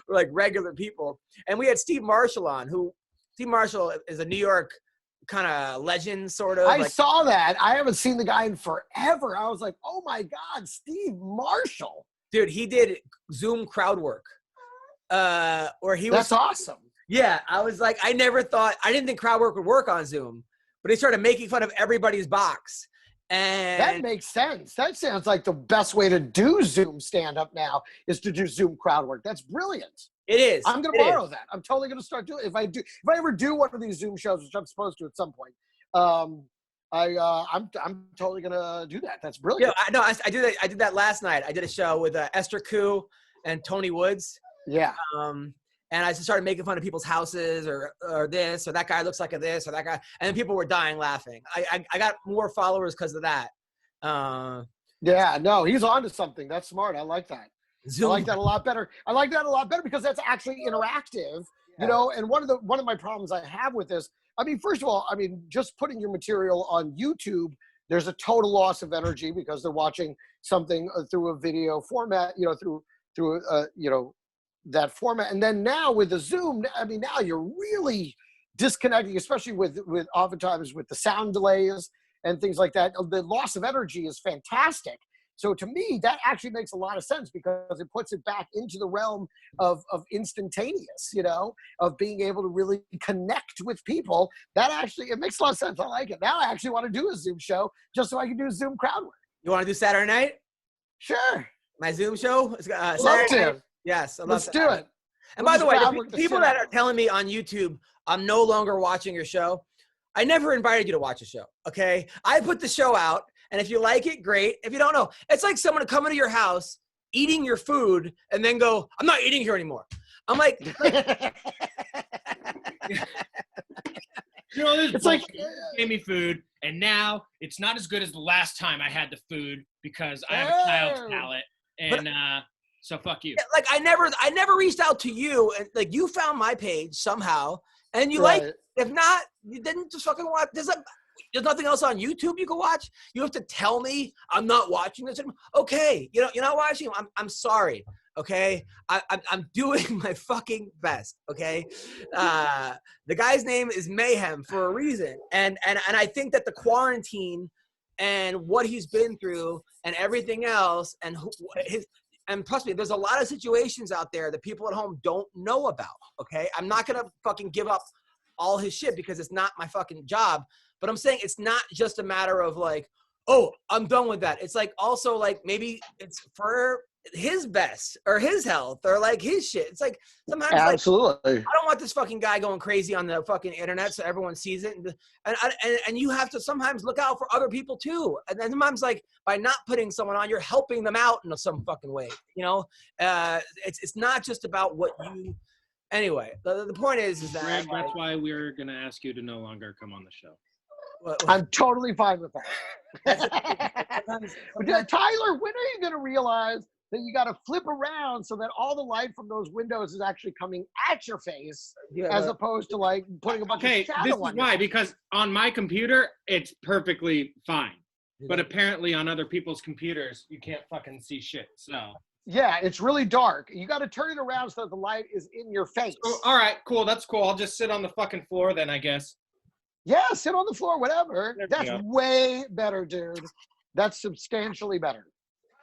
like regular people. And we had Steve Marshall on, Steve Marshall is a New York kind of legend, sort of.
I saw that. I haven't seen the guy in forever. I was like, oh my God, Steve Marshall.
Dude, he did Zoom crowd work. Or he was.
That's awesome.
Yeah, I was like, I didn't think crowd work would work on Zoom, but he started making fun of everybody's box. And
that makes sense. That sounds like the best way to do Zoom stand-up now is to do Zoom crowd work. That's brilliant.
It is.
I'm going to borrow that. I'm totally going to start doing it. If I ever do one of these Zoom shows, which I'm supposed to at some point, I'm totally going to do that. That's brilliant.
Yeah, I did that last night. I did a show with Esther Koo and Tony Woods.
Yeah.
And I just started making fun of people's houses or this, or that guy looks like a this, or that guy. And then people were dying laughing. I got more followers because of that.
Yeah, no, he's on to something. That's smart. I like that.
Zoom.
I like that a lot better. I like that a lot better because that's actually interactive, you know, and one of my problems I have with this, I mean, first of all, I mean, just putting your material on YouTube, there's a total loss of energy because they're watching something through a video format, you know, through you know, that format. And then now with the Zoom, I mean, now you're really disconnecting, especially with oftentimes with the sound delays and things like that. The loss of energy is fantastic. So to me, that actually makes a lot of sense because it puts it back into the realm of instantaneous, you know, of being able to really connect with people. That actually, it makes a lot of sense. I like it. Now I actually want to do a Zoom show just so I can do Zoom crowd work.
You want to do Saturday night?
Sure.
My Zoom show?
Love to.
Yes.
Let's do it.
And by the way, the people that are telling me on YouTube, I'm no longer watching your show, I never invited you to watch a show, okay? I put the show out, and if you like it, great. If you don't know, it's like someone coming to your house, eating your food, and then go, I'm not eating here anymore. I'm like
you know, it's like you gave me food, and now it's not as good as the last time I had the food because I have a child's palate, and so fuck you.
Like I never reached out to you, and like you found my page somehow, and you like it. If not, you didn't just fucking watch. There's nothing else on YouTube you can watch. You have to tell me I'm not watching this. Okay, you're not watching. I'm sorry. Okay, I'm doing my fucking best. Okay, the guy's name is Mayhem for a reason, and I think that the quarantine and what he's been through and everything else and and trust me, there's a lot of situations out there that people at home don't know about. Okay, I'm not gonna fucking give up all his shit because it's not my fucking job. But I'm saying it's not just a matter of like, oh, I'm done with that. It's like also like maybe it's for his best or his health or like his shit. It's like sometimes
absolutely.
Like, I don't want this fucking guy going crazy on the fucking internet so everyone sees it. And you have to sometimes look out for other people too. And then sometimes like by not putting someone on, you're helping them out in some fucking way. You know, it's not just about what you. Anyway, the point is that
Greg, that's why we're gonna ask you to no longer come on the show.
I'm totally fine with that. Tyler, when are you going to realize that you got to flip around so that all the light from those windows is actually coming at your face as opposed to like putting a bunch of shadow
this
on
is why, because on my computer, it's perfectly fine. But apparently on other people's computers, you can't fucking see shit, so.
Yeah, it's really dark. You got to turn it around so that the light is in your face.
So, all right, cool. That's cool. I'll just sit on the fucking floor then, I guess.
Yeah, sit on the floor, whatever. That's way better, dude. That's substantially better.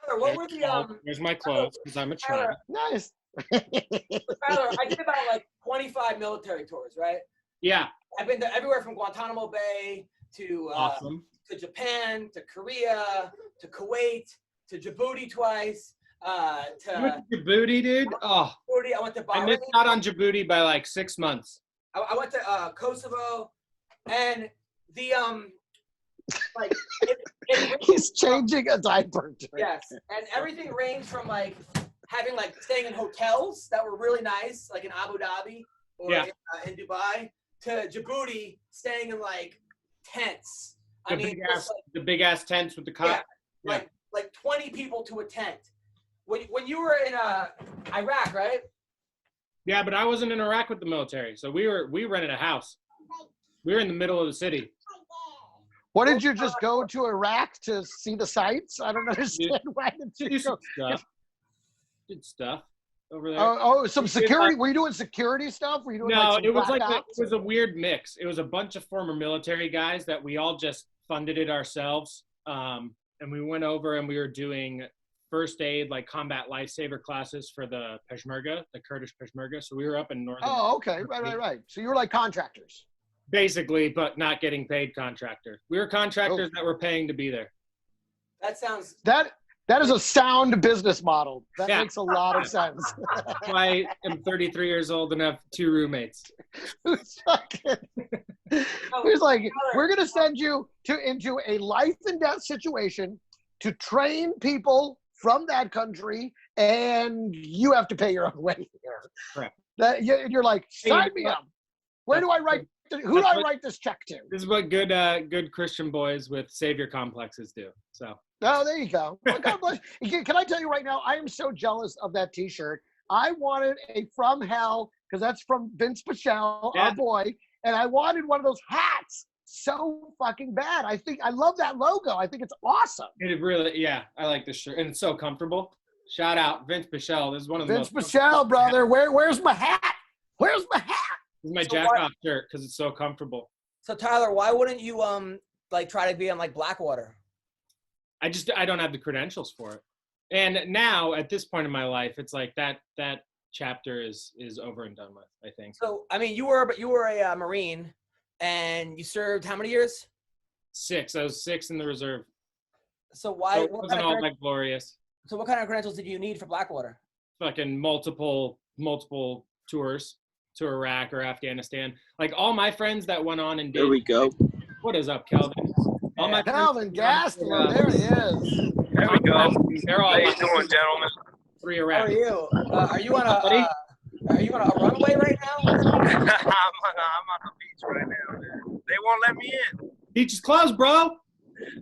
What were the
Here's my clothes because I'm a child.
Nice.
Tyler, I did about like 25 military tours, right?
Yeah.
I've been to everywhere from Guantanamo Bay to
Awesome.
To Japan, to Korea, to Kuwait, to Djibouti twice.
You went to Djibouti, dude? Oh.
Djibouti, I went to Bahrain.
I missed out on Djibouti by like 6 months.
I went to Kosovo. And the like
he's changing a diaper.
Yes, and everything ranged from like having like staying in hotels that were really nice, like in Abu Dhabi or in Dubai, to Djibouti staying in like tents.
The big ass tents with the cot.
Yeah, like 20 people to a tent. When you were in Iraq, right?
Yeah, but I wasn't in Iraq with the military, so we rented a house. We were in the middle of the city.
What did you just go to Iraq to see the sights? I don't understand why did you go?
Did stuff over there.
Oh, some security. Were you doing security stuff? Were you doing
no? It was a weird mix. It was a bunch of former military guys that we all just funded it ourselves, and we went over and we were doing first aid, like combat lifesaver classes for the Peshmerga, the Kurdish Peshmerga. So we were up in northern.
Oh, okay. Right. So you were like contractors.
Basically, but not getting paid contractor. We were contractors that were paying to be there.
That sounds.
That is a sound business model. That makes a lot of sense.
I am 33 years old and have 2 roommates.
Who's like, we're going to send you into a life and death situation to train people from that country, and you have to pay your own way here.
Correct.
You're like, sign me up. Who do I write this check to?
This is what good Christian boys with savior complexes do. So.
Oh, there you go. Well, God bless you. Can I tell you right now, I am so jealous of that T-shirt. I wanted a From Hell, because that's from Vince Pichel, our boy, and I wanted one of those hats so fucking bad. I love that logo. I think it's awesome.
It really, yeah, I like this shirt, and it's so comfortable. Shout out Vince Pichel. This is one of the
Vince Pichel, brother. Where's my hat? Where's my hat?
This is my jack-off shirt because it's so comfortable.
So Tyler, why wouldn't you like try to be on like Blackwater?
I don't have the credentials for it. And now at this point in my life, it's like that chapter is over and done with, I think.
So, I mean, you were a Marine and you served how many years?
6. I was 6 in the reserve.
So why?
So it wasn't all that glorious.
So what kind of credentials did you need for Blackwater?
Fucking multiple tours to Iraq or Afghanistan. Like all my friends that went on and did.
There we go.
What is up, Kelvin? All my
Kelvin Gastelum, there he is.
There we go.
They're all.
How you doing, gentlemen?
3 Iraq.
How are you? Are you on a runway right now?
I'm on the beach right now, man. They won't let me in.
Beach is closed, bro.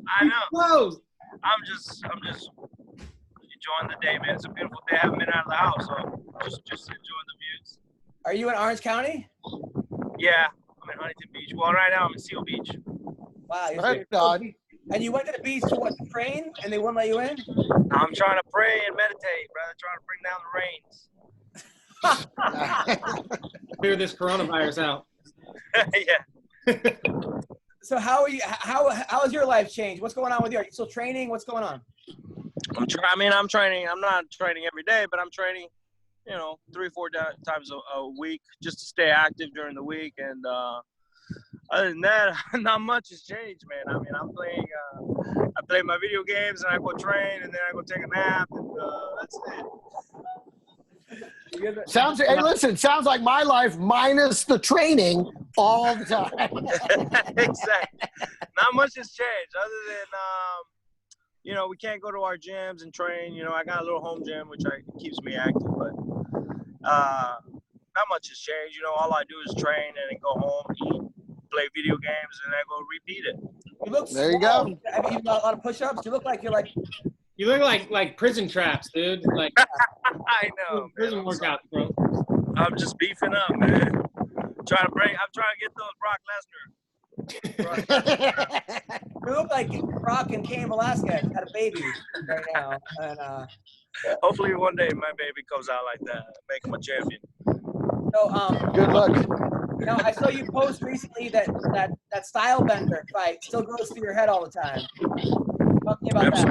I know.
Closed.
I'm just enjoying the day, man. It's a beautiful day. I haven't been out of the house, so just enjoying the views.
Are you in Orange County?
Yeah, I'm in Huntington Beach. Well, right now I'm in Seal Beach.
Wow.
Thank God.
And you went to the beach to what, to train, and they wouldn't let you in?
I'm trying to pray and meditate, brother. Trying to bring down the rains.
Clear this coronavirus out.
Yeah.
So how has your life changed? What's going on with you? Are you still training? What's going on?
I'm training. I'm not training every day, but I'm training, 3-4 times a week just to stay active during the week. And other than that, not much has changed, man. I mean, I play my video games and I go train and then I go take a nap and that's it.
Sounds like my life minus the training all the time.
Exactly. Not much has changed other than, we can't go to our gyms and train. I got a little home gym, which keeps me active, but not much has changed. All I do is train and then go home, eat, play video games, and I go repeat it.
You look
there you
small.
go.
Have you got a lot of push-ups? You look like
You look like prison traps, dude. Like
I know,
prison workout, bro.
I'm just beefing up, man. I'm trying to get those Brock Lesnar.
You look like Brock and Cain Velasquez had a baby right now. And
hopefully one day my baby comes out like that, make him a champion.
so
Good luck.
I saw you post recently that style bender fight still goes through your head all the time. Talk to me about that.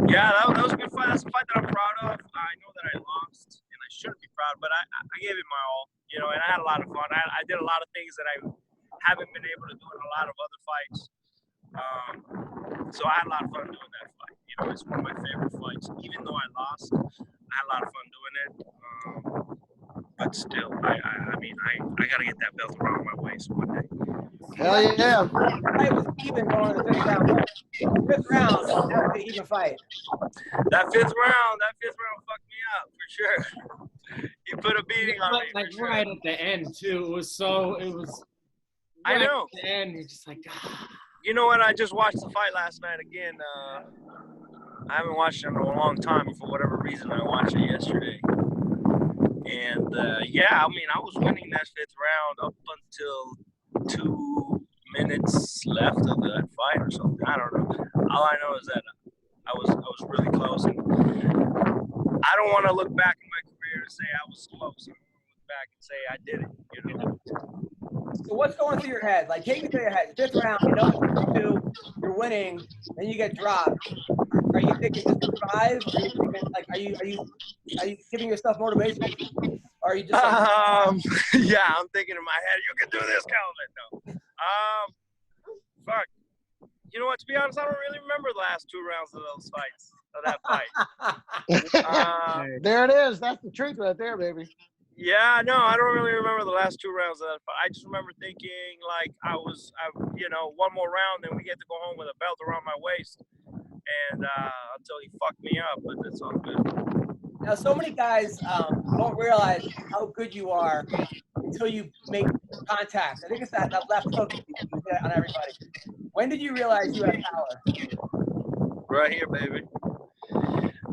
Yeah, that was a good fight. That's a fight that I'm proud of. I know that I lost, and I shouldn't be proud, but I gave it my all, and I had a lot of fun. I did a lot of things that I haven't been able to do in a lot of other fights. So I had a lot of fun doing that fight. It's one of my favorite fights. Even though I lost, I had a lot of fun doing it. But still, I mean, I got to get that belt around my waist one day.
Hell yeah.
I was even going to the 5th round. 5th round, that was an even fight.
That fifth round fucked me up for sure. He put a beating on me.
Like
sure.
right at the end too. It was.
I know.
At the end, you're just like.
You know what? I just watched the fight last night again. I haven't watched it in a long time. For whatever reason, I watched it yesterday. And I was winning that 5th round up until 2 minutes left of that fight or something. I don't know. All I know is that I was really close, and I don't want to look back in my career and say I was close. I want to look back and say I did it.
So what's going through your head? Like, take me through your head. 5th round, what you do, you're winning, then you get dropped. Are you thinking just to survive? Are you thinking, like, are you giving yourself motivation? Or are you just
yeah, I'm thinking in my head, you can do this, Kelvin. No. Fuck. You know what? To be honest, I don't really remember the last 2 rounds of that fight.
There it is. That's the truth right there, baby.
Yeah, no, I don't really remember the last 2 rounds of that fight. I just remember thinking like I one more round, then we get to go home with a belt around my waist, and until he fucked me up, but that's all good.
Now, so many guys don't realize how good you are until you make contact. I think it's that left hook you get on everybody. When did you realize you had power?
Right here, baby.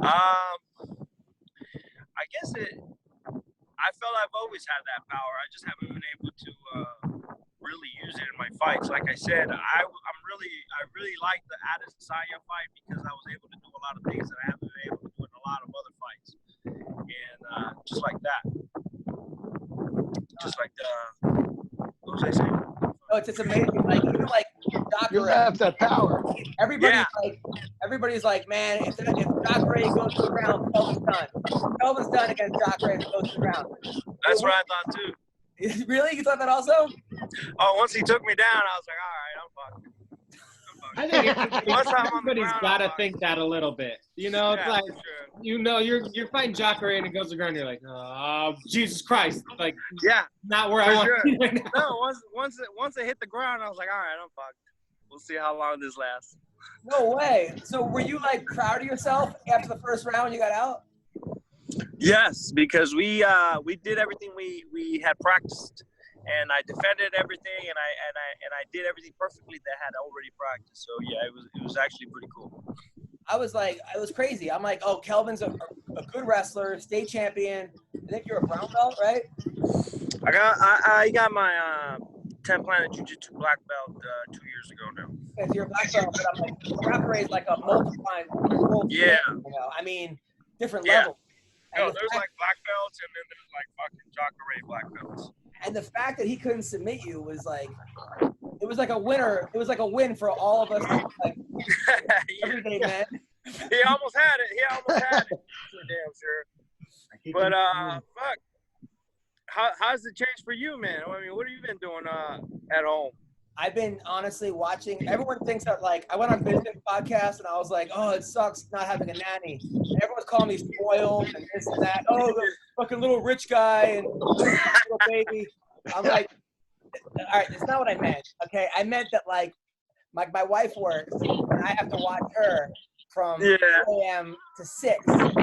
I guess I felt I've always had that power. I just haven't been able to really use it in my fights. Like I said, I really like the Adesanya fight because I was able to do a lot of things that I haven't been able to do in a lot of other fights. And just like that. Just like what was I saying?
Oh, it's amazing. Like even like
You have that power.
Everybody's like, man, if Jacare goes to the ground, Kelvin's done. Kelvin's done against Jacare and goes to the ground.
That's what I thought too.
Really? You thought that also?
Oh, once he took me down, I was like, all right, I'm fucked.
I think everybody's got to think that a little bit. You know, it's like, you know, you're fighting Jacare and it goes to the ground. You're like, oh, Jesus Christ. Like,
yeah,
not where I want to be right now.
No, once it hit the ground, I was like, all right, I'm fucked. We'll see how long this lasts.
No way. So were you like proud of yourself after the first round when you got out?
Yes, because we did everything we had practiced. And I defended everything, and I did everything perfectly that I had already practiced. So yeah, it was actually pretty cool.
I was like, it was crazy. I'm like, oh, Kelvin's a good wrestler, state champion. I think you're a brown belt, right?
I got my 10 Planet Jiu-Jitsu black belt 2 years ago now.
Because you're a black belt, but I'm like, Jacare is like a multi-time world
yeah.
champion, you know? I mean, different level.
No, there's like black belts, and then there's like fucking Jacare black belts.
And the fact that he couldn't submit you was like, it was like a winner. It was like a win for all of us, like everyday men.
He almost had it. Damn sure. But fuck. How's it changed for you, man? I mean, what have you been doing at home?
I've been honestly watching. Everyone thinks that like I went on business podcast and I was like, oh, it sucks not having a nanny. And everyone's calling me spoiled and this and that. Oh, the fucking little rich guy and little baby. I'm like, all right, that's not what I meant. Okay, I meant that like my wife works and I have to watch her from 4 a.m. to 6. And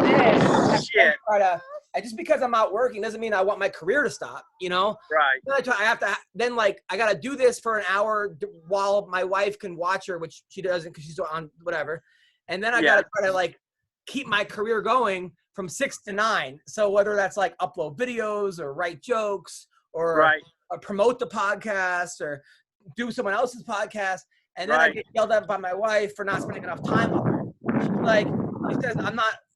then just because I'm out working doesn't mean I want my career to stop, you know?
Right.
I have to, then like, I got to do this for an hour while my wife can watch her, which she doesn't because she's on whatever. And then I got to try to like keep my career going from 6 to 9. So whether that's like upload videos or write jokes or promote the podcast or do someone else's podcast. And then I get yelled at by my wife for not spending enough time with her.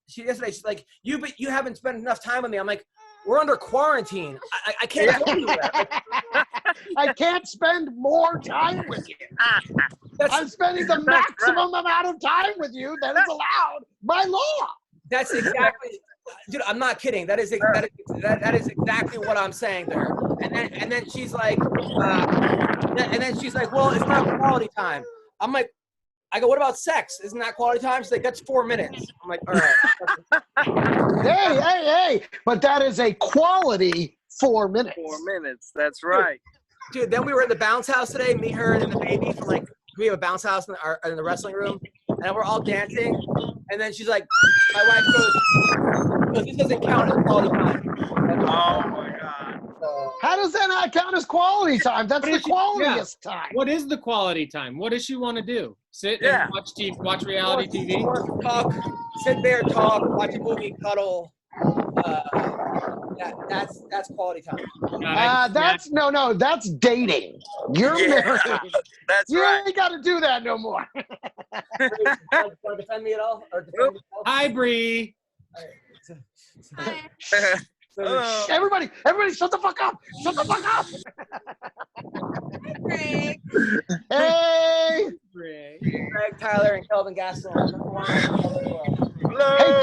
She says, yesterday she's like, you haven't spent enough time with me. I'm like, we're under quarantine. I can't go anywhere.
I can't spend more time with you. I'm spending the maximum amount of time with you that is allowed by law.
That's exactly, dude. I'm not kidding. That is exactly what I'm saying there. And then she's like, well, it's not quality time. I'm like. I go, what about sex? Isn't that quality time? She's like, that's 4 minutes. I'm like, all right.
Hey. But that is a quality 4 minutes.
4 minutes. That's right.
Dude, then we were in the bounce house today, me, her, and the baby. For like, we have a bounce house in the wrestling room. And we're all dancing. And then she's like, my wife goes, this doesn't count as quality time.
Oh, my God.
How does that not count as quality time? That's the qualitiest time.
What is the quality time? What does she want to do? Sit and watch reality TV?
Talk, sit there, talk, watch a movie, cuddle. That's quality time.
That's dating. You're married.
That's
you
right.
ain't got to do that no more.
Want to defend me at all? Or defend yourself?
Hi, Bree.
Hi.
Everybody, shut the fuck up! Shut the fuck up!
Greg.
Hey,
Greg, Greg Tyler and Kelvin Gastelum.
Hey,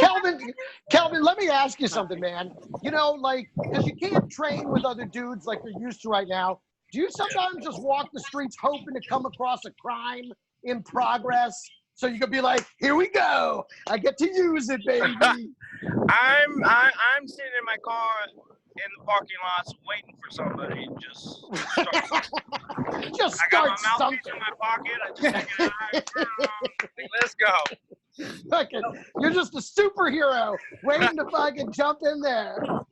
Kelvin, let me ask you something, man. You know, like, because you can't train with other dudes like you're used to right now. Do you sometimes just walk the streets hoping to come across a crime in progress so you could be like, here we go, I get to use it, baby?
I'm sitting in my car in the parking lots waiting for somebody to just start.
Just
I got
start
my mouthpiece
something.
in my pocket. I just take it out. Let's go.
Fucking, you're just a superhero waiting to fucking jump in there.
Now,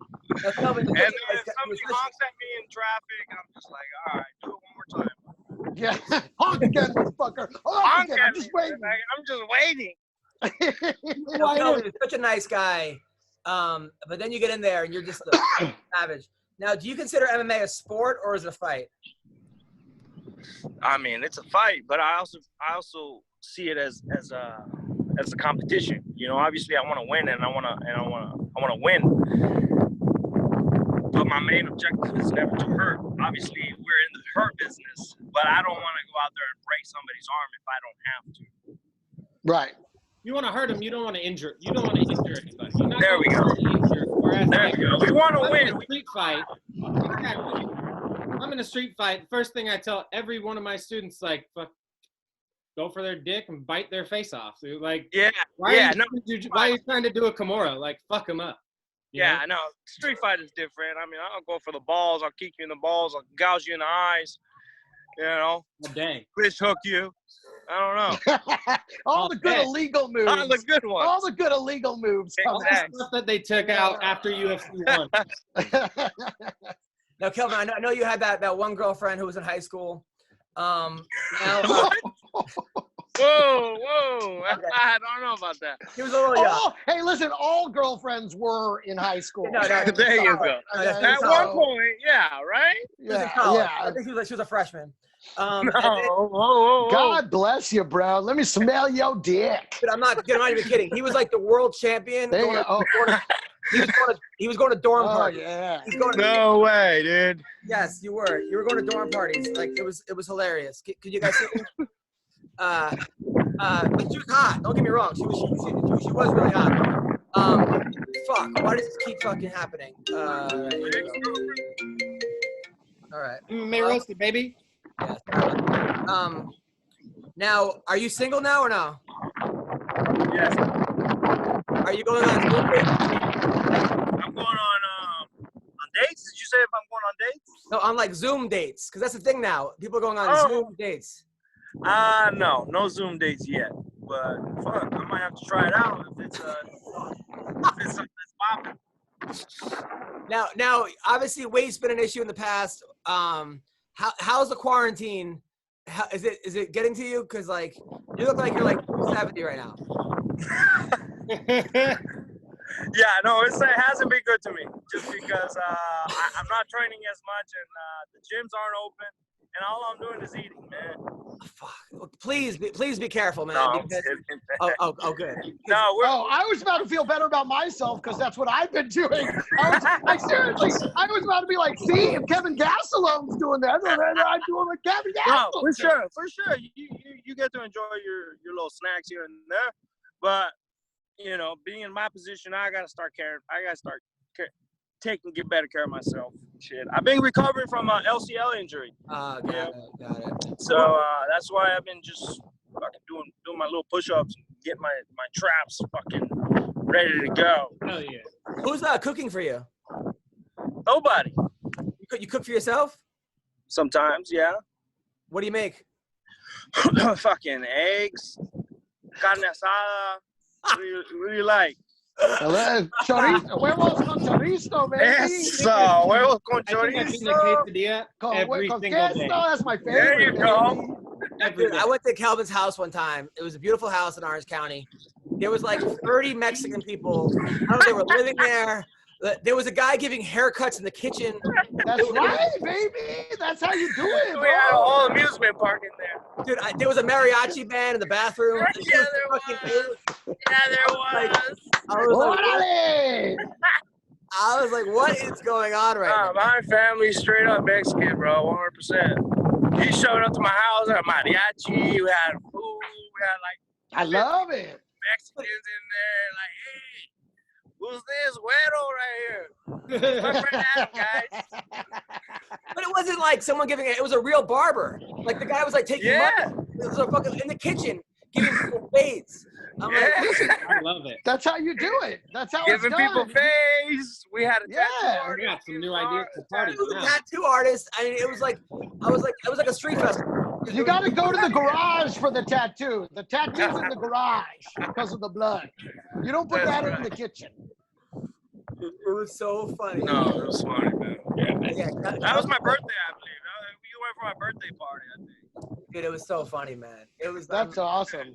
Kelvin,
And then if somebody honks at me in traffic, I'm just like, all right, do it one more time.
Yeah, honk again, motherfucker. Honk again. I'm just waiting.
I'm just waiting.
Kelvin, you're such a nice guy. But then you get in there and you're just a savage. Now, do you consider MMA a sport or is it a fight?
I mean, it's a fight, but I also see it as a competition. You know, obviously I want to win and I want to win. But my main objective is never to hurt. Obviously, we're in the hurt business, but I don't want to go out there and break somebody's arm if I don't have to.
Right.
You want to hurt him. You don't want to injure. You don't want to injure anybody. You're not
There we go. There we go. We want to win.
In a street fight. Exactly. I'm in a street fight. First thing I tell every one of my students, like, fuck, go for their dick and bite their face off. So, like, why are you trying to do a Kimura? Like, fuck them up.
Yeah, no, street fight is different. I mean, I'll go for the balls. I'll kick you in the balls. I'll gouge you in the eyes. You know,
dang,
fish hook you. I don't know.
All the good illegal moves.
All the good ones.
All the good illegal moves.
Exactly.
Stuff that they took out after UFC 1.
Now, Kelvin, I know you had that one girlfriend who was in high school. Now,
Whoa. Okay. I don't know about that.
He was a little young.
Oh, hey, listen, all girlfriends were in high school.
No,
there you go. At one point, yeah, right?
Yeah.
I think she was a freshman.
God bless you, bro. Let me smell your dick.
But I'm not even kidding. He was like the world champion.
There you go.
He was going to dorm parties.
Yeah.
No way, dude.
Yes, you were. You were going to dorm parties. Like it was hilarious. Could you guys see me? But she was hot. Don't get me wrong. She was really hot. Fuck. Why does this keep fucking happening? All right.
MMA Roasted, baby.
Yes. Now, are you single now or no?
Yes.
Are you going on school dates?
I'm going on dates? Did you say if I'm going on dates?
No, on like Zoom dates. Because that's the thing now. People are going on Zoom dates.
No Zoom dates yet. But fuck, I might have to try it out if it's something that's popping.
Now, obviously, weight's been an issue in the past. How's the quarantine? Is it getting to you? Because like you look like you're like 70 right now.
Yeah, no, it hasn't been good to me just because I'm not training as much and the gyms aren't open and all I'm doing is eating, man.
Oh, fuck. Please be careful, man.
No,
because, good.
No,
I was about to feel better about myself because that's what I've been doing. Seriously, I was about to be like, see, if Kelvin Gastelum's doing that, then I'm doing what Kelvin Gastelum.
No, for sure. You get to enjoy your little snacks here and there, but you know, being in my position, I gotta start get better care of myself. Shit, I've been recovering from an LCL injury.
Got it.
So that's why I've been just fucking doing my little push-ups, and get my traps fucking ready to go.
Hell yeah.
Who's cooking for you?
Nobody.
You cook for yourself?
Sometimes, yeah.
What do you make?
Fucking eggs, carne asada. What do you like?
Chorizo, huevos con chorizo, baby.
Eso, huevos con chorizo.
Every
con
single
queso,
day.
that's my favorite.
There you go.
Dude, I went to Kelvin's house one time. It was a beautiful house in Orange County. There was like 30 Mexican people. I don't know, they were living there. There was a guy giving haircuts in the kitchen.
That's right, baby. That's how you do it, bro.
We had a whole amusement park in there.
Dude, there was a mariachi band in the bathroom.
Yeah, there was.
I was like, what is going on right now?
My family's straight up Mexican, bro, 100%. He showed up to my house, had mariachi, we had food, We had like
I love it.
Mexicans in there, like, hey, who's this güero right here? My friend Adam, guys.
But it wasn't like someone giving it. It was a real barber. Like the guy was like taking money. It was a fucking in the kitchen giving people fades. I'm like,
I love it.
That's how you do it. That's how
Giving
it's done.
people face. We had a tattoo
I
artist.
got some new ideas for parties
it was a
now.
tattoo artist. I mean, it was like a street festival.
You got to go to the garage for the tattoo. The tattoo's in the garage because of the blood. You don't put that in the kitchen.
It was so funny.
No, it was funny, man.
Yeah,
That was my birthday, I believe. You went for my birthday party, I think.
dude, it was so funny, man. It was.
That's awesome.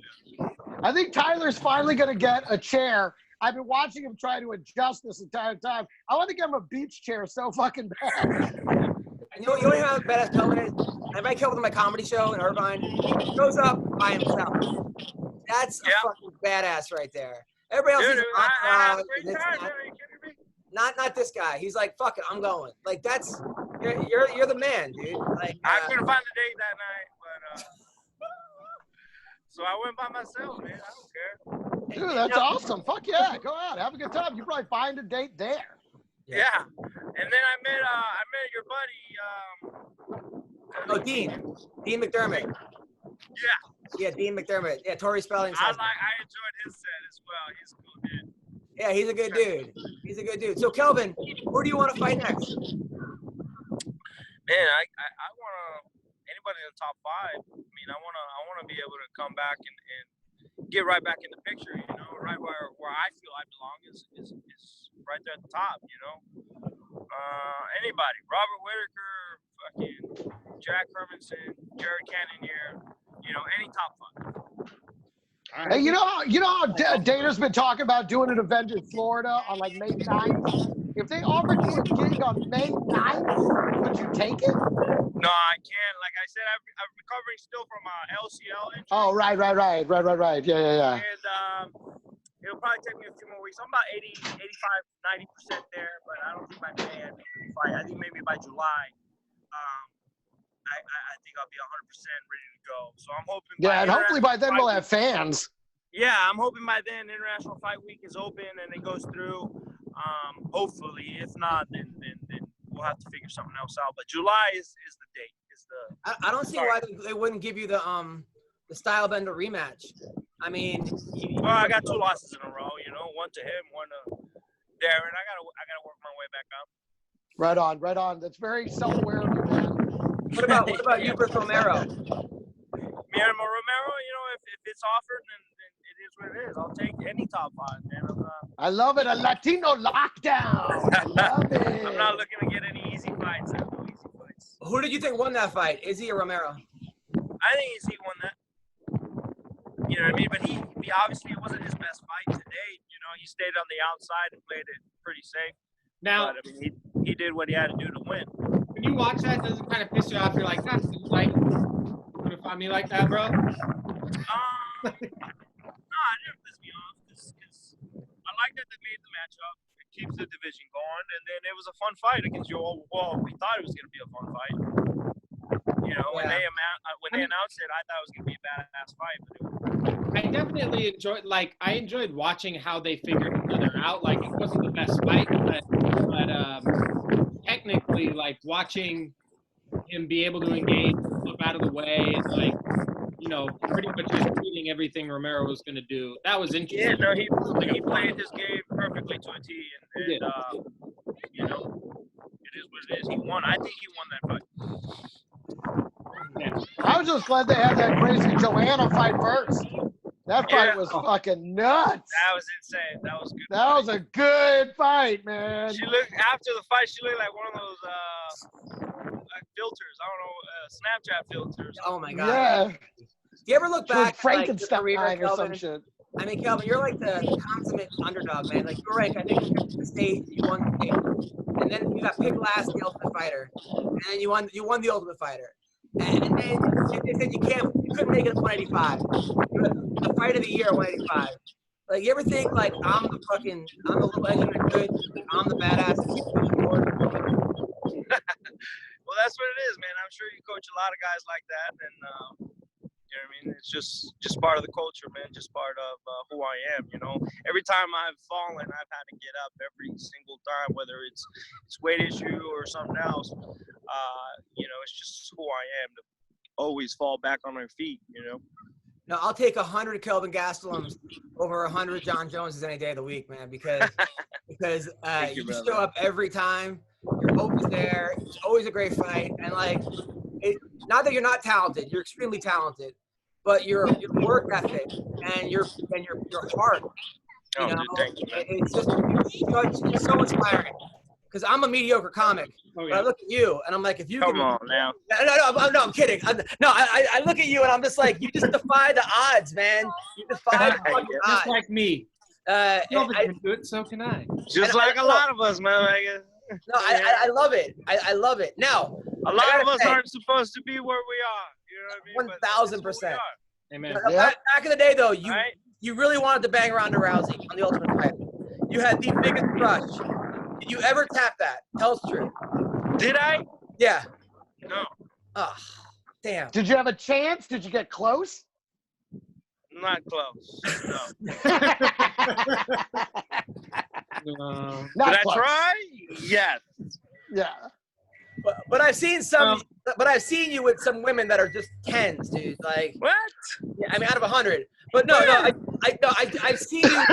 I think Tyler's finally going to get a chair. I've been watching him try to adjust this entire time. I want to get him a beach chair so fucking bad.
You know how badass Kelvin is? I invite Kelvin to my comedy show in Irvine. He goes up by himself. That's a fucking badass right there. Everybody else is not this guy. He's like, fuck it, I'm going. Like that's you're the man, dude. Like
I couldn't find the date that night, but so I went by myself, man. I don't care.
Dude, that's awesome. Fuck yeah, go out, have a good time. You probably find a date there.
Yeah, and then I met your buddy.
Dean McDermott. Yeah, Dean McDermott. Yeah, Tori Spelling.
I enjoyed his set as well. He's a cool dude.
Yeah, he's a good dude. He's a good dude. So Kelvin, who do you want to fight next?
Man, I want to anybody in the top 5. I mean, I want to be able to come back and get right back in the picture. You know, right where I feel I belong is right there at the top. You know, anybody, Robert Whitaker, fucking Jack Hermanson, Jared Cannonier. You know, any top 5.
Hey, you know how Dana's been talking about doing an event in Florida on like May 9th? If they offered you a gig on May 9th, would you take it?
No, I can't. Like I said, I'm recovering still from LCL injury.
Oh, right. Yeah.
And it'll probably take me a few more weeks. I'm about 80, 85, 90% there, but I don't think by May I fight. I think maybe by July. I think I'll be 100% ready to go. So I'm hoping.
Yeah, and hopefully by then we'll have fans.
Yeah, I'm hoping by then International Fight Week is open and it goes through. Hopefully, if not, then we'll have to figure something else out. But July is the date.
I don't see why they wouldn't give you the style bender rematch. I mean,
well, I got 2 losses in a row. You know, one to him, one to Darren. I gotta work my way back up.
Right on. That's very self-aware of you, man.
What about you versus Romero?
Romero, you know, if it's offered, then it is what it is. I'll take any top 5, man.
I love it. A Latino lockdown. I love it.
I'm not looking to get any easy fights. No easy fights.
Who did you think won that fight, Izzy or Romero?
I think Izzy won that. You know what I mean? But he obviously, it wasn't his best fight to date. You know, he stayed on the outside and played it pretty safe.
Now,
but, I mean, he did what he had to do to win.
When you watch that, does it kind of piss you off? You're like, that's like, gonna find me like that, bro?
No, it didn't piss me off because I like that they made the matchup. It keeps the division going, and then it was a fun fight against Joel. Well, we thought it was gonna be a fun fight. You know, when they announced it, I thought it was gonna be a badass fight. But
I definitely enjoyed watching how they figured each other out. Like, it wasn't the best fight, but technically, like, watching him be able to engage, flip out of the way, and, like, you know, pretty much just reading everything Romero was going to do. That was interesting.
Yeah, no, he played his game perfectly to a T, and you know, it is what it is. He won. I think he won that fight.
Yeah.
I was just glad they had that crazy Joanna fight first. That fight was fucking nuts.
That was insane. That was good.
That was a good fight, man.
She looked after the fight. She looked like one of those like filters. I don't know, Snapchat filters.
Oh my god.
Yeah.
Do you ever look back
Frankenstein
like,
or some shit?
I mean, Kelvin, you're like the consummate underdog, man. Like, you're right. I think you took the state, you won the state. And then you got picked last, the Ultimate Fighter. And then you won the Ultimate Fighter. And then they said you couldn't make it at 185. You had the fight of the year at 185. Like, you ever think, like, I'm the little legend of good, I'm the badass?
Well, that's what it is, man. I'm sure you coach a lot of guys like that. And, You know what I mean? It's just part of the culture, man. Just part of who I am. You know, every time I've fallen, I've had to get up every single time, whether it's weight issue or something else. You know, it's just who I am to always fall back on my feet. You know.
No, I'll take 100 Kelvin Gastelums over 100 John Joneses any day of the week, man, because you just show up every time. You're always there. It's always a great fight. And, like, not that you're not talented. You're extremely talented. But your work ethic and your heart, you know,
dude, thank you, man.
It's so inspiring. Because I'm a mediocre comic, but I look at you and I'm like, if you
come on now.
No, I'm kidding. I look at you and I'm just like, you just defy the odds, man. You defy the fucking odds.
Just like me. Nobody can do it, so can I.
Just like a lot of us, man. I guess.
No, I love it. I love it. Now,
a lot of us aren't supposed to be where we are. You know what I mean?
1,000%.
Amen.
Back in the day, though, you really wanted to bang Ronda Rousey on the Ultimate Fighter. You had the biggest crush. Did you ever tap that? Tell us the truth.
Did I?
Yeah.
No.
Oh, damn.
Did you have a chance? Did you get close?
Not close. No.
Not
Did
close.
I try? Yes.
Yeah.
But I've seen some. But I've seen you with some women that are just 10s, dude. Like
what?
Yeah, I mean, out of 100. But no. I've seen you.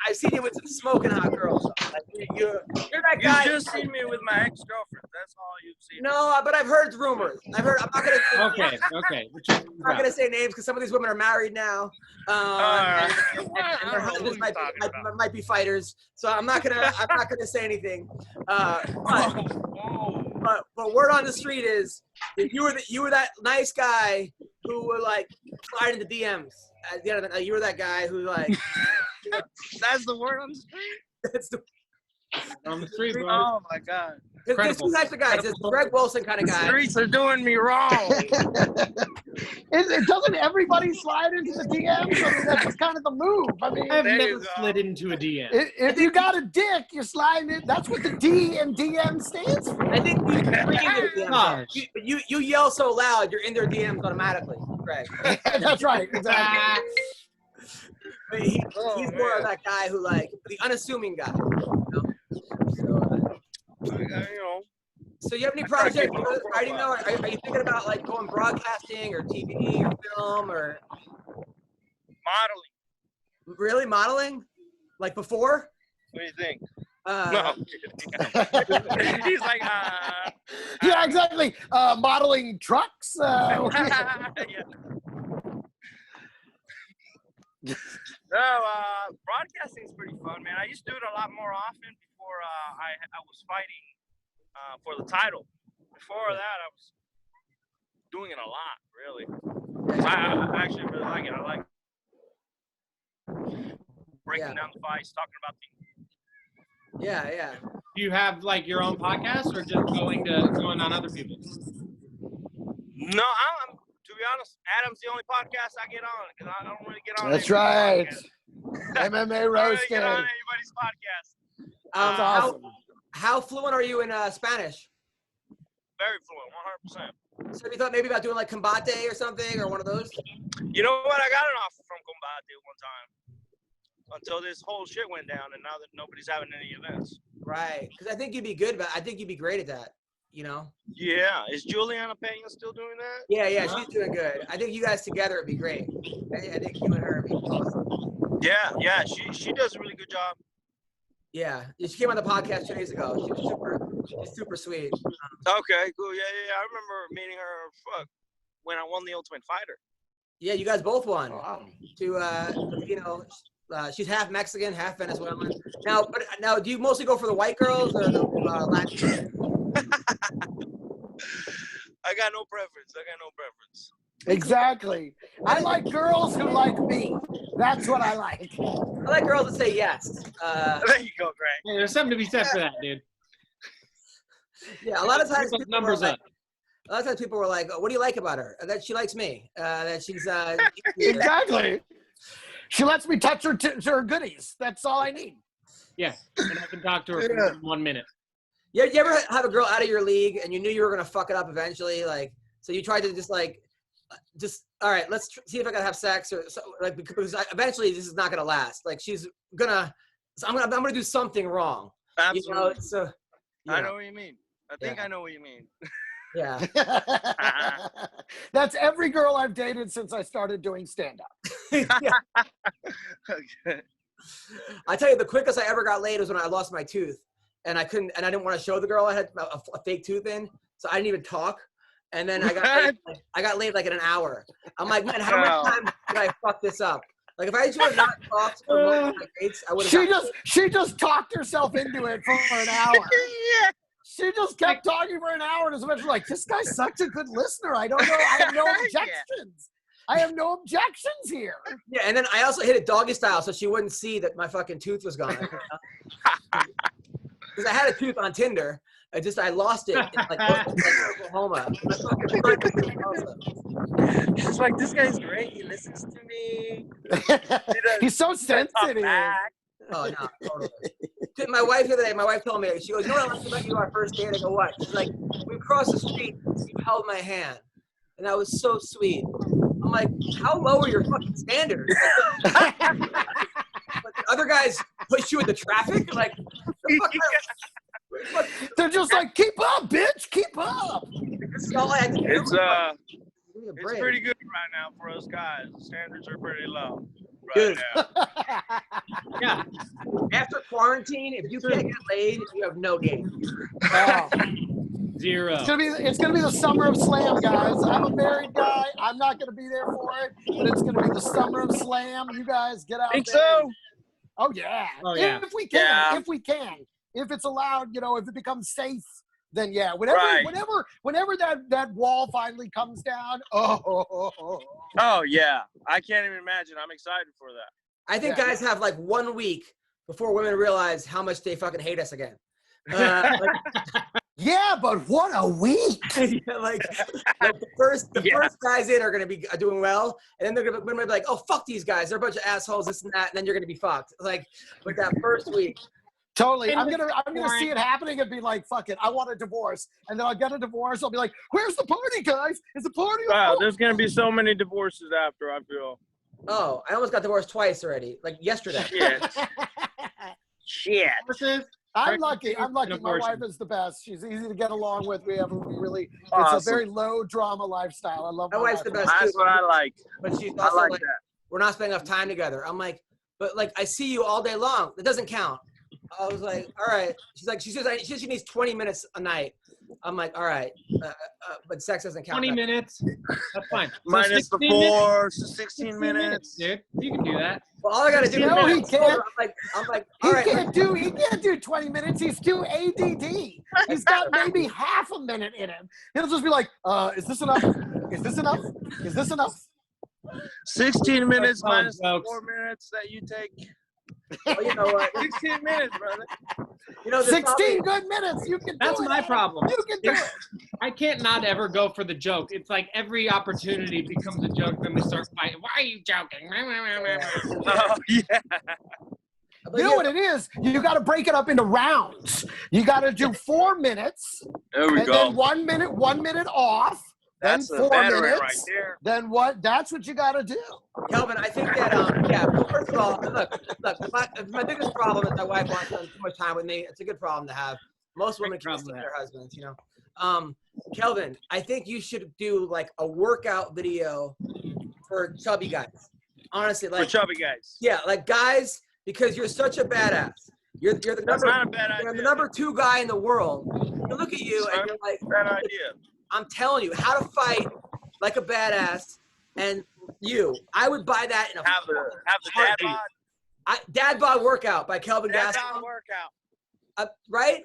I've seen you with some smoking hot girls. Like, you're that guy.
You just seen me with my ex-girlfriend. That's all you've seen.
No, but I've heard rumors. I'm not gonna.
Okay.
I'm not gonna say names because some of these women are married now, and their husbands might be fighters. So I'm not gonna say anything. But word on the street is that you were that nice guy who would like slide into DMs at the end of the night. You were that guy who like.
That's the word on the street?
That's the
on the street, bro.
Oh my God.
There's two types of guys. There's the Greg Wilson kind of guy.
The streets are doing me wrong.
Doesn't everybody slide into the DMs? I mean, that's just kind of the move. I mean,
I've never slid into a DM.
If you got a dick, you slide it. That's what the D in DM stands for.
I think you scream in their DMs. You yell so loud, you're in their DMs automatically, Greg.
That's right. Exactly.
But he's more of that guy who, like, the unassuming guy. So you have any projects writing though? Are you thinking about like going broadcasting or TV or film or
modeling?
Really, modeling? Like before?
What do you think? No. He's like,
yeah, exactly. Modeling trucks.
Yeah. No, broadcasting is pretty fun, man. I used to do it a lot more often before I was fighting for the title. Before that, I was doing it a lot, really. I actually really like it. I like breaking down the fights, talking about things.
Yeah.
Do you have like your own podcast or just going on other people's?
No, I'm to be honest, Adam's the only podcast I get on because I don't really get on.
That's right. MMA Roasted.
I don't really get on anybody's podcast.
That's awesome.
How fluent are you in Spanish?
Very fluent, 100%.
So you thought maybe about doing like Combate or something or one of those?
You know what? I got an offer from Combate one time until this whole shit went down, and now that nobody's having any events.
Right, because I think you'd be good, but I think you'd be great at that. You know?
Yeah. Is Juliana Pena still doing that?
Yeah, she's doing good. I think you guys together would be great. I think you and her would be awesome.
Yeah. She does a really good job.
Yeah. She came on the podcast 2 days ago. She's super sweet.
Okay, cool. Yeah. I remember meeting her when I won the Ultimate Fighter.
Yeah, you guys both won.
Wow.
She's half Mexican, half Venezuelan. Now, do you mostly go for the white girls or the Latin?
I got no preference.
Exactly. I like girls who like me. That's what I like.
I like girls that say yes.
There you go, Greg.
Yeah, there's something to be said for that, dude.
Yeah, a lot of times
people
were like, "What do you like about her?" That she likes me. That she's
exactly. She lets me touch her goodies. That's all I need.
Yeah, and I can talk to her for 1 minute.
Yeah, you ever have a girl out of your league and you knew you were gonna fuck it up eventually? Like, so you tried to just like just all right. Let's see if I gotta have sex or so, like because eventually this is not gonna last. Like she's gonna, so I'm gonna do something wrong.
Absolutely.
You know, so
I know what you mean. I think I know what you mean.
Yeah.
That's every girl I've dated since I started doing stand-up.
Yeah.
Okay.
I tell you, the quickest I ever got laid was when I lost my tooth, and I didn't want to show the girl I had a fake tooth in, so I didn't even talk. And then I got laid like in an hour. I'm like, man, how much time did I fuck this up? Like if I just would have not talked for most of my dates, I would have.
She just talked herself into it for an hour.
Yeah.
She just kept talking for an hour, and eventually like, this guy's such a good listener. I don't know. I have no objections. I have no objections here.
Yeah, and then I also hit it doggy style so she wouldn't see that my fucking tooth was gone. Because I had a tooth on Tinder. I lost it in like Oklahoma.
She's like, this guy's great. He listens to me.
He's so sensitive.
Oh, no, totally. My wife the other day, my wife told me, she goes, you know what I liked about you our first date? I go, what? She's like, we crossed the street, you held my hand. And that was so sweet. I'm like, how low are your fucking standards? Like, the other guys push you into traffic? Like, the fuck
they're just like, keep up, bitch, keep up.
This is all I had to do.
It's pretty good right now for us guys. The standards are pretty low right now.
Yeah. After quarantine, if you can't get laid, you have no game.
Oh.
Zero.
It's gonna be the summer of slam, guys. I'm a married guy. I'm not gonna be there for it, but it's gonna be the summer of slam. You guys get out there.
Think so?
Oh yeah.
Oh, yeah.
If we can.
Yeah.
If we can. If it's allowed, if it becomes safe, then yeah. Whenever that wall finally comes down,
Oh yeah. I can't even imagine. I'm excited for that.
I think guys have like 1 week before women realize how much they fucking hate us again.
yeah, but what a week!
like the first guys in are gonna be doing well, and then they're gonna be like, oh fuck these guys, they're a bunch of assholes, this and that, and then you're gonna be fucked. Like with that first week.
Totally. I'm gonna see it happening and be like, fuck it, I want a divorce. And then I'll get a divorce, I'll be like, where's the party, guys? Is the party
Wow, there's gonna be so many divorces after, I feel.
Oh, I almost got divorced twice already, like yesterday.
Shit.
I'm lucky. My wife is the best. She's easy to get along with. We have it's a very low drama lifestyle. I love
my wife's the best.
That's what I like.
But she's also like
that.
We're not spending enough time together. I'm like, but like I see you all day long. That doesn't count. I was like, all right. She's like, she says she needs 20 minutes a night. I'm like, all right, but sex doesn't count.
20 minutes, that's fine.
Minus the 4, so 16 minutes.
Dude, you can do that.
Well, all I gotta do.
No, he can't.
I'm like,
all right. He can't do 20 minutes. He's too ADD. He's got maybe half a minute in him. He'll just be like, is this enough? Is this enough? Is this enough?
16 minutes minus the 4 minutes that you take.
Well, you know what?
16 minutes, brother.
16 good minutes. You can do it.
That's my problem.
You can do it.
I can't not ever go for the joke. It's like every opportunity becomes a joke. Then we start fighting. Why are you joking?
Oh, yeah.
You know what it is? You got to break it up into rounds. You got to do 4 minutes.
There we go.
Then 1 minute off.
That's
then 4 minutes.
right there.
Then what? That's what you got to do.
Kelvin, I think that first of all, look, my biggest problem is my wife wants to spend too much time with me. It's a good problem to have. Most women can't stand their husbands, Kelvin, I think you should do like a workout video for chubby guys. Honestly, like
for chubby guys.
Yeah, like guys, because you're such a badass. You're the number 2 guy in the world. You look at you and you're like,
bad idea.
I'm telling you how to fight like a badass, and I would buy that in a
have the dad bod.
Dad bod workout by Kelvin Gastelum.
Dad bod workout.
Right?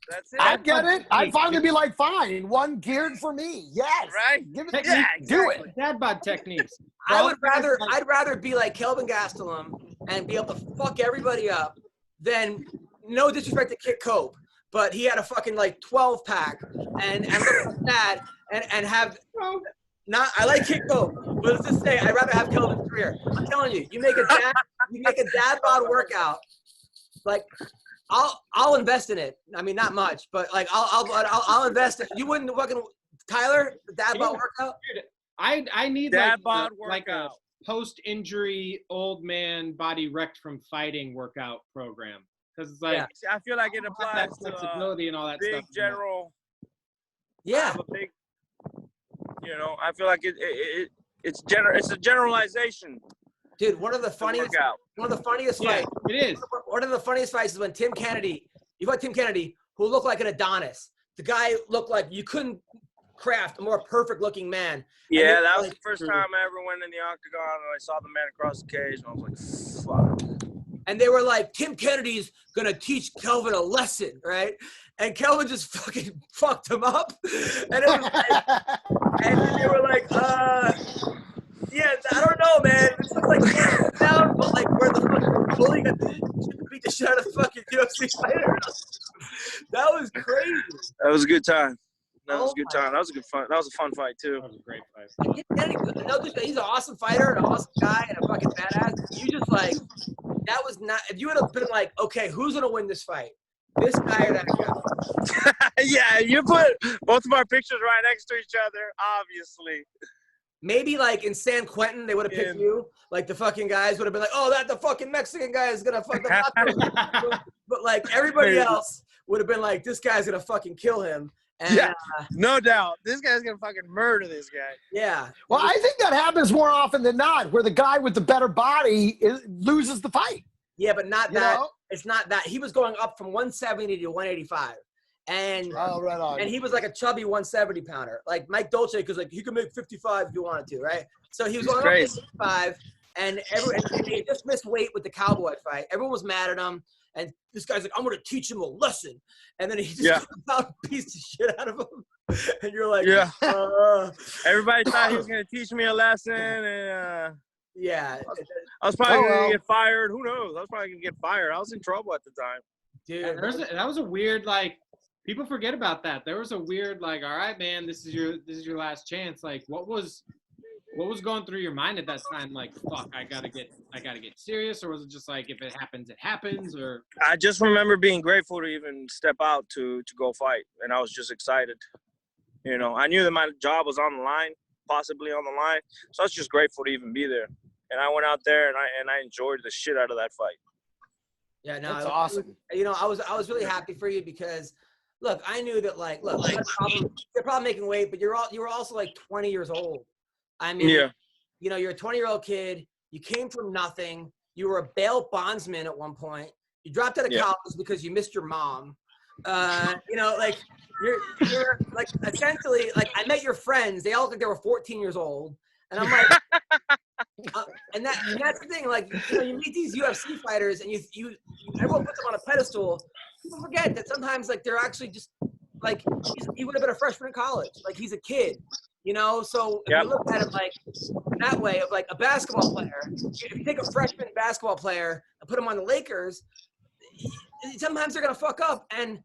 That's it.
I get it. I'd finally be like, fine, one geared for me. Yes.
Right?
Give it.
Yeah, exactly.
Do it.
Dad bod techniques.
I'd rather be like Kelvin Gastelum and be able to fuck everybody up than, no disrespect to Kit Cope, but he had a fucking like 12-pack and look at that and have not. I like Kit Cope, but let's just say I'd rather have Kelvin's career. I'm telling you, you make a dad bod workout, like I'll invest in it. I mean, not much, but like I'll invest in. You wouldn't fucking Tyler the dad bod workout.
I need
dad bod
like a
workout.
post-injury old man body wrecked from fighting workout program, because it's like
I feel like it
that
applies to
flexibility and all that
big
stuff.
general.
Yeah.
Have a big, I feel like it's a generalization.
Dude, one of the funniest fights.
It is.
One of the funniest fights is when you fought Tim Kennedy, who looked like an Adonis. The guy looked like you couldn't craft a more perfect looking man.
Yeah, that was the first time I ever went in the octagon and I saw the man across the cage and I was like, fuck.
And they were like, Tim Kennedy's going to teach Kelvin a lesson, right? And Kelvin just fucking fucked him up. And it was like, and they were like, yeah, I don't know, man. This looks like down, but like where the fucking bully got beat the shit out of the fucking UFC fighter. That was crazy.
That was a good time. That was a good time. That was a good fun. That was a fun fight too.
That was a great fight.
He's an awesome fighter and an awesome guy and a fucking badass. You just like, that was not, if you would have been like, okay, who's going to win this fight? This guy or that guy?
Yeah, you put both of our pictures right next to each other, obviously.
Maybe like in San Quentin, they would have picked you. Like the fucking guys would have been like, oh, the fucking Mexican guy is going to fucking but like everybody else would have been like, this guy's going to fucking kill him. And,
yeah, no doubt. This guy's going to fucking murder this guy.
Yeah.
Well, I think that happens more often than not, where the guy with the better body loses the fight.
Yeah, but not that.
know?
It's not that. He was going up from 170 to 185. And
right on.
And he was like a chubby 170 pounder, like Mike Dolce, because like he could make 55 if you wanted to, right? So he was going up to 55, and he just missed weight with the Cowboy fight. Everyone was mad at him, and this guy's like, I'm gonna teach him a lesson, and then he just comes out and beats the shit out of him, and you're like,
Everybody thought he was gonna teach me a lesson, and
yeah,
I was probably gonna get fired. Who knows? I was probably gonna get fired. I was in trouble at the time.
dude.
That was a weird, like, people forget about that. There was a weird, like, all right, man, this is your last chance. Like, what was going through your mind at that time? Like, fuck, I gotta get serious, or was it just like, if it happens, it happens? Or
I just remember being grateful to even step out to go fight, and I was just excited. I knew that my job was on the line, possibly on the line, so I was just grateful to even be there. And I went out there and I enjoyed the shit out of that fight.
Yeah, no,
that's awesome.
I was really happy for you because, look, I knew that they're probably making weight, but you were also like 20 years old. I mean, you're a 20-year-old kid. You came from nothing. You were a bail bondsman at one point. You dropped out of college because you missed your mom. Like you're like essentially like I met your friends. They all looked like they were 14 years old, and I'm like, and that's the thing. Like you meet these UFC fighters, and you everyone puts them on a pedestal. People forget that sometimes like they're actually just like he would have been a freshman in college. Like he's a kid. So if you look at it like that way of like a basketball player, if you take a freshman basketball player and put him on the Lakers, sometimes they're gonna fuck up and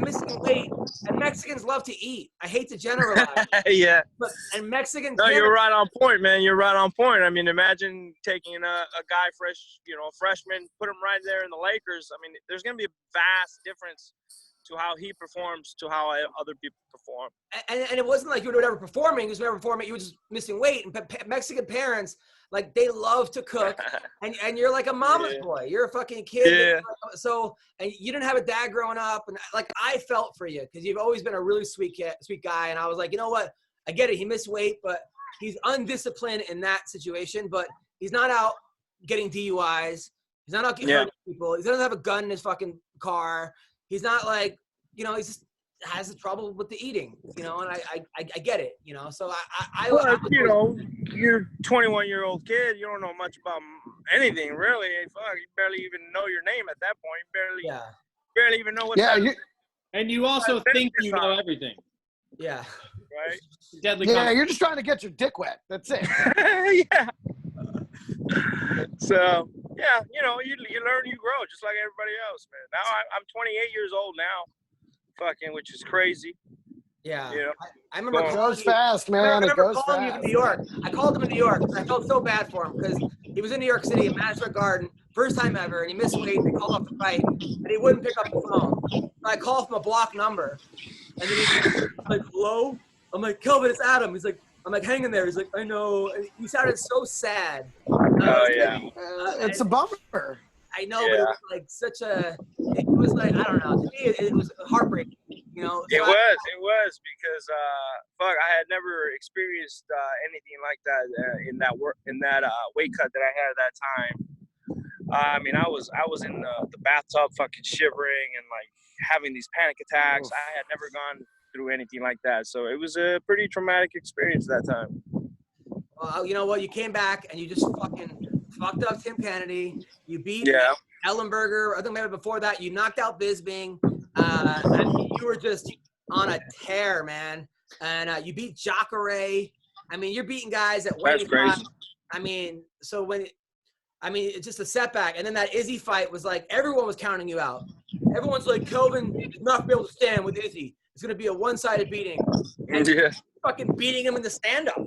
missing weight. And Mexicans love to eat. I hate to generalize. And Mexicans.
No, you're right on point, man. You're right on point. I mean, imagine taking a guy a freshman, put him right there in the Lakers. I mean, there's gonna be a vast difference to how he performs to how other people perform.
And it wasn't like you were never performing. You was never performing. You were just missing weight. And Mexican parents, like, they love to cook. and you're like a mama's boy. You're a fucking kid.
Yeah.
So, and you didn't have a dad growing up. And, like, I felt for you because you've always been a really sweet guy. And I was like, you know what? I get it. He missed weight, but he's undisciplined in that situation. But he's not out getting DUIs. He's not out hurting people. He doesn't have a gun in his fucking car. He's not like, he just has trouble with the eating, and I get it, So
you're a 21-year-old kid. You don't know much about anything, really. Fuck, you barely even know your name at that point. You barely even know what.
And you also think you know everything.
Yeah.
Right.
Deadly.
Yeah, you're just trying to get your dick wet. That's it.
Yeah. So you learn, you grow, just like everybody else, man. Now I'm 28 years old now, which is crazy.
Yeah. I
remember it goes fast, man.
It goes fast. You in New York. I called him in New York. I felt so bad for him because he was in New York City at Madison Square Garden, first time ever, and he missed weight. They called off the fight, and he wouldn't pick up the phone. So I called from a block number, and then he's like, hello? I'm like, Kelvin, it's Adam. He's like, I'm like, hang in there. He's like, I know. He sounded so sad.
Oh yeah.
It's a bummer.
I know, but it was like such a. It was like, I don't know. To me, it was heartbreaking. You know.
It was because I had never experienced anything like that in that weight cut that I had at that time. I mean, I was in the bathtub, fucking shivering and like having these panic attacks. I had never gone through anything like that, so it was a pretty traumatic experience that time.
Well, you know what? You came back and you just fucking fucked up Tim Kennedy. You beat Ellenberger. I think maybe before that, you knocked out Bisping. I mean, you were just on a tear, man. And you beat Jacare. I mean, you're beating guys at weight.
That's crazy.
I mean, it's just a setback. And then that Izzy fight was like, everyone was counting you out. Everyone's like, Kelvin is not going to be able to stand with Izzy. It's going to be a one-sided beating. And fucking beating him in the stand-up.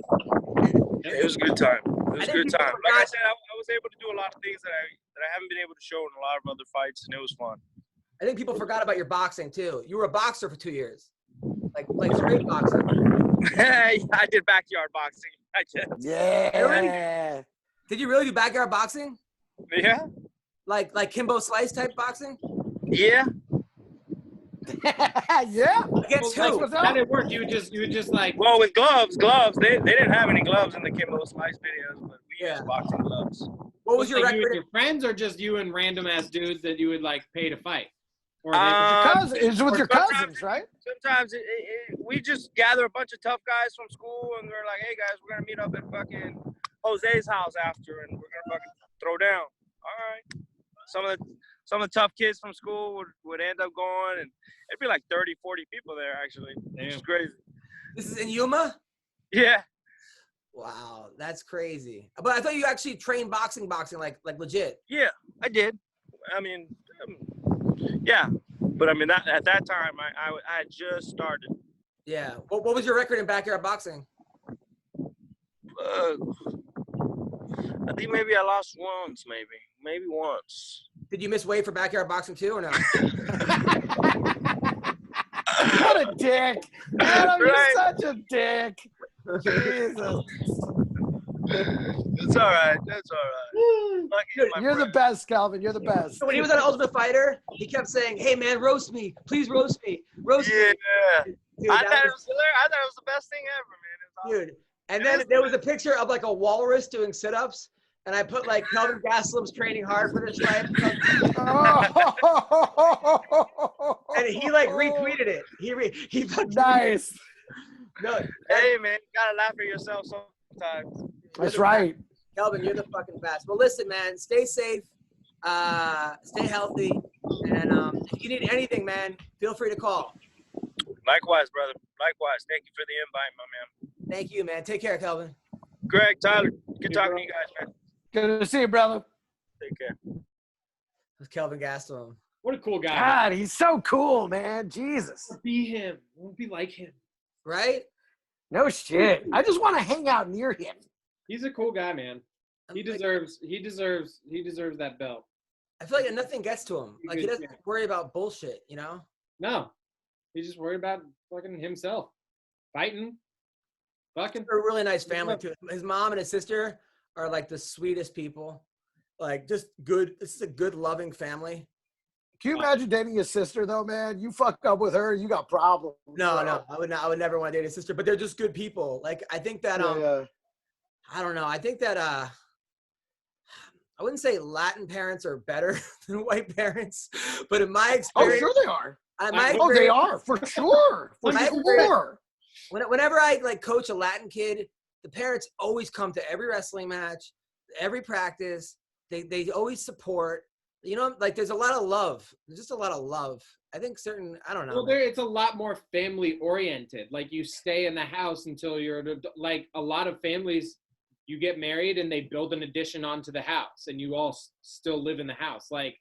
It was a good time. It was a good time. Like I said, I was able to do a lot of things that I haven't been able to show in a lot of other fights, and it was fun.
I think people forgot about your boxing, too. You were a boxer for 2 years. Like straight boxing.
I did backyard boxing. I guess.
Yeah.
Really? Did you really do backyard boxing?
Yeah.
Like Kimbo Slice type boxing?
Yeah.
Yeah.
Against who?
How did it work? You would just like.
Well, with gloves. They didn't have any gloves in the Kimbo Slice videos, but we used boxing gloves.
What was your
like
record?
You and your friends, or just you and random ass dudes that you would like pay to fight? Or
It's with your cousins, right?
Sometimes we just gather a bunch of tough guys from school, and we're like, "Hey guys, we're gonna meet up at fucking Jose's house after, and we're gonna fucking throw down." All right. Some of the tough kids from school would end up going, and it'd be like 30, 40 people there actually. It's crazy.
This is in Yuma?
Yeah.
Wow, that's crazy. But I thought you actually trained boxing, like legit.
Yeah, I did. I mean, yeah. But I mean, at that time, I had just started.
Yeah. What was your record in backyard boxing?
I think maybe I lost once, maybe once.
Did you miss weight for backyard boxing too, or no?
What a dick! Adam, you're such a dick. Jesus.
It's all right. That's all right.
You're the best, Kelvin. You're the best.
So when he was on Ultimate Fighter, he kept saying, "Hey man, roast me, please roast me, roast me." Dude,
I thought it was hilarious. I thought it was the best thing ever, man.
Dude, and then there was a picture of like a walrus doing sit-ups, and I put like Kelvin Gastelum's training hard for this fight. And he like retweeted it. He fucking
nice.
No, hey man, you gotta laugh at yourself sometimes.
That's right.
Kelvin, you're the fucking best. Well, listen, man, stay safe, stay healthy, and if you need anything, man, feel free to call.
Likewise, brother. Likewise. Thank you for the invite, my man.
Thank you, man. Take care, Kelvin.
Greg, Tyler, good talking to you guys, man.
Good to see you, brother.
Take care.
It's Kelvin Gastelum.
What a cool guy.
God, he's so cool, man. Jesus.
Be him. Won't be like him.
Right?
No shit. I just want to hang out near him.
He's a cool guy, man. He deserves that belt.
I feel like nothing gets to him. Like he doesn't worry about bullshit, you know?
No. He's just worried about fucking himself. Fighting. Fucking.
They're a really nice family too. His mom and his sister are like the sweetest people. Like just good. This is a good, loving family.
Can you imagine dating his sister though, man? You fuck up with her, you got problems.
No, I would not. I would never want to date his sister. But they're just good people. Like I think that I don't know. I think that I wouldn't say Latin parents are better than white parents, but in my experience,
sure they are.
They
are for sure. For sure.
Whenever I like coach a Latin kid, the parents always come to every wrestling match, every practice. They always support. You know, like there's a lot of love. There's just a lot of love. I think I don't know.
Well, it's a lot more family oriented. Like you stay in the house until you're like a lot of families. You get married and they build an addition onto the house, and you all still live in the house. Like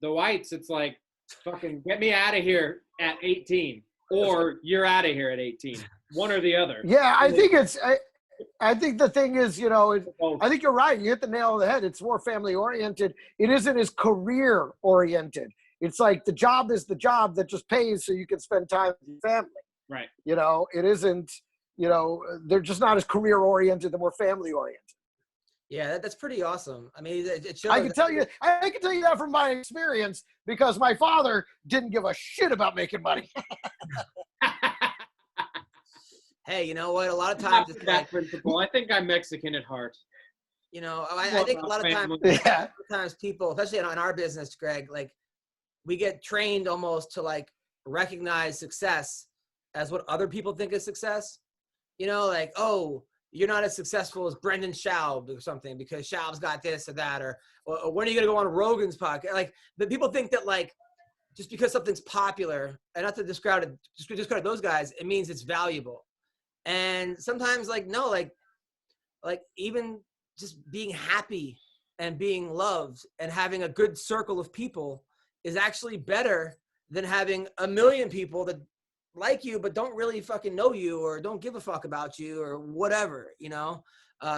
the whites, it's like fucking get me out of here at 18, or you're out of here at 18. One or the other.
Yeah, I think I think the thing is, you know, I think you're right. You hit the nail on the head. It's more family oriented. It isn't as career oriented. It's like the job is the job that just pays so you can spend time with your family.
Right.
You know, it isn't, they're just not as career oriented. They're more family oriented.
Yeah, that's pretty awesome. I mean, it shows.
I can tell you that from my experience because my father didn't give a shit about making money.
Hey, you know what? A lot of times it's
that principle. I think I'm Mexican at heart.
I think a lot of times people, especially in our business, Greg, like we get trained almost to like recognize success as what other people think is success. Like, oh, you're not as successful as Brendan Schaub or something because Schaub's got this or that, or when are you going to go on Rogan's podcast? Like, but people think that like, just because something's popular, and not to discredit those guys, it means it's valuable. And sometimes like, no, like even just being happy and being loved and having a good circle of people is actually better than having a million people that like you but don't really fucking know you or don't give a fuck about you or whatever,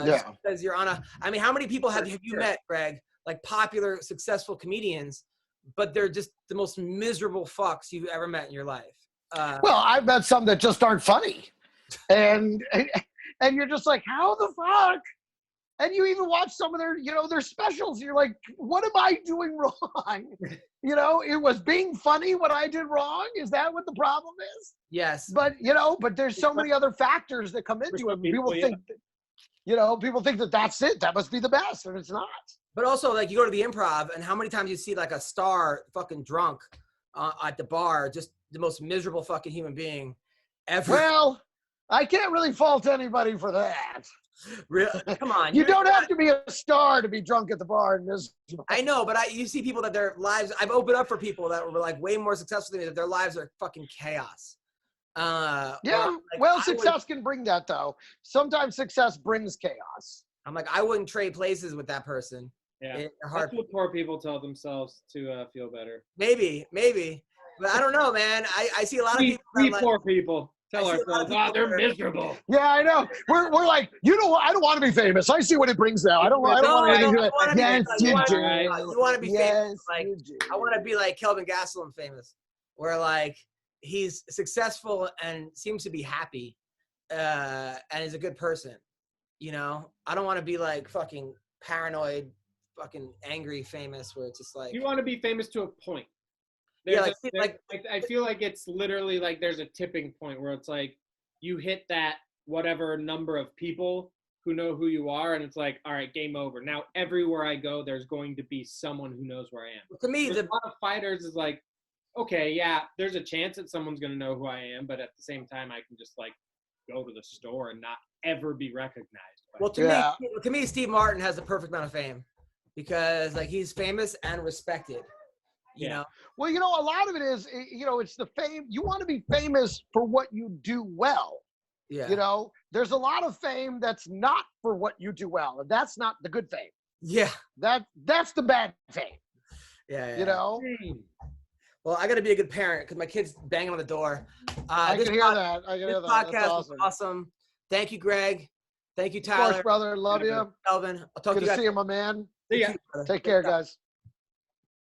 just because you're on how many people have you met, Greg, like popular successful comedians, but they're just the most miserable fucks you've ever met in your life?
Well, I've met some that just aren't funny, and you're just like, how the fuck? And you even watch some of their specials. You're like, what am I doing wrong? It was being funny what I did wrong. Is that what the problem is?
Yes.
But, but there's so many other factors that come into it. People think that that's it. That must be the best. And it's not.
But also, like, you go to the Improv, and how many times you see like a star fucking drunk at the bar, just the most miserable fucking human being ever.
Well, I can't really fault anybody for that.
Really? Come on.
You don't have to be a star to be drunk at the bar.
I know, but you see people that their lives, I've opened up for people that were like way more successful than me, that their lives are fucking chaos.
Success can bring that though. Sometimes success brings chaos.
I'm like, I wouldn't trade places with that person.
Yeah. That's what poor people tell themselves to feel better.
Maybe. But I don't know, man. I see a lot of people.
Poor people. Tell ourselves, they're miserable.
Yeah, I know. We're like, I don't want to be famous. I see what it brings now. I don't want to do it. Yes,
you want to be famous. Like, I want to be like Kelvin Gastelum famous, where like he's successful and seems to be happy, and is a good person. I don't want to be like fucking paranoid, fucking angry famous, where it's just like.
You want to be famous to a point. I feel like it's literally like there's a tipping point where it's like you hit that whatever number of people who know who you are, and it's like, all right, game over. Now everywhere I go, there's going to be someone who knows where I am.
To me,
a lot of fighters is like, okay, yeah, there's a chance that someone's going to know who I am, but at the same time, I can just like go to the store and not ever be recognized.
Well, to me, Steve Martin has the perfect amount of fame because like he's famous and respected. You know?
Well, a lot of it is, it's the fame. You want to be famous for what you do well. Yeah. There's a lot of fame that's not for what you do well, and that's not the good fame.
Yeah.
That's the bad fame.
Yeah. Well, I got to be a good parent because my kid's banging on the door.
I can hear that. This
podcast was awesome. Thank you, Greg. Thank you, Tyler.
Of course, brother. Love you.
Kelvin. I'll talk to you guys.
Good to see you, my man.
See ya.
Take care, guys.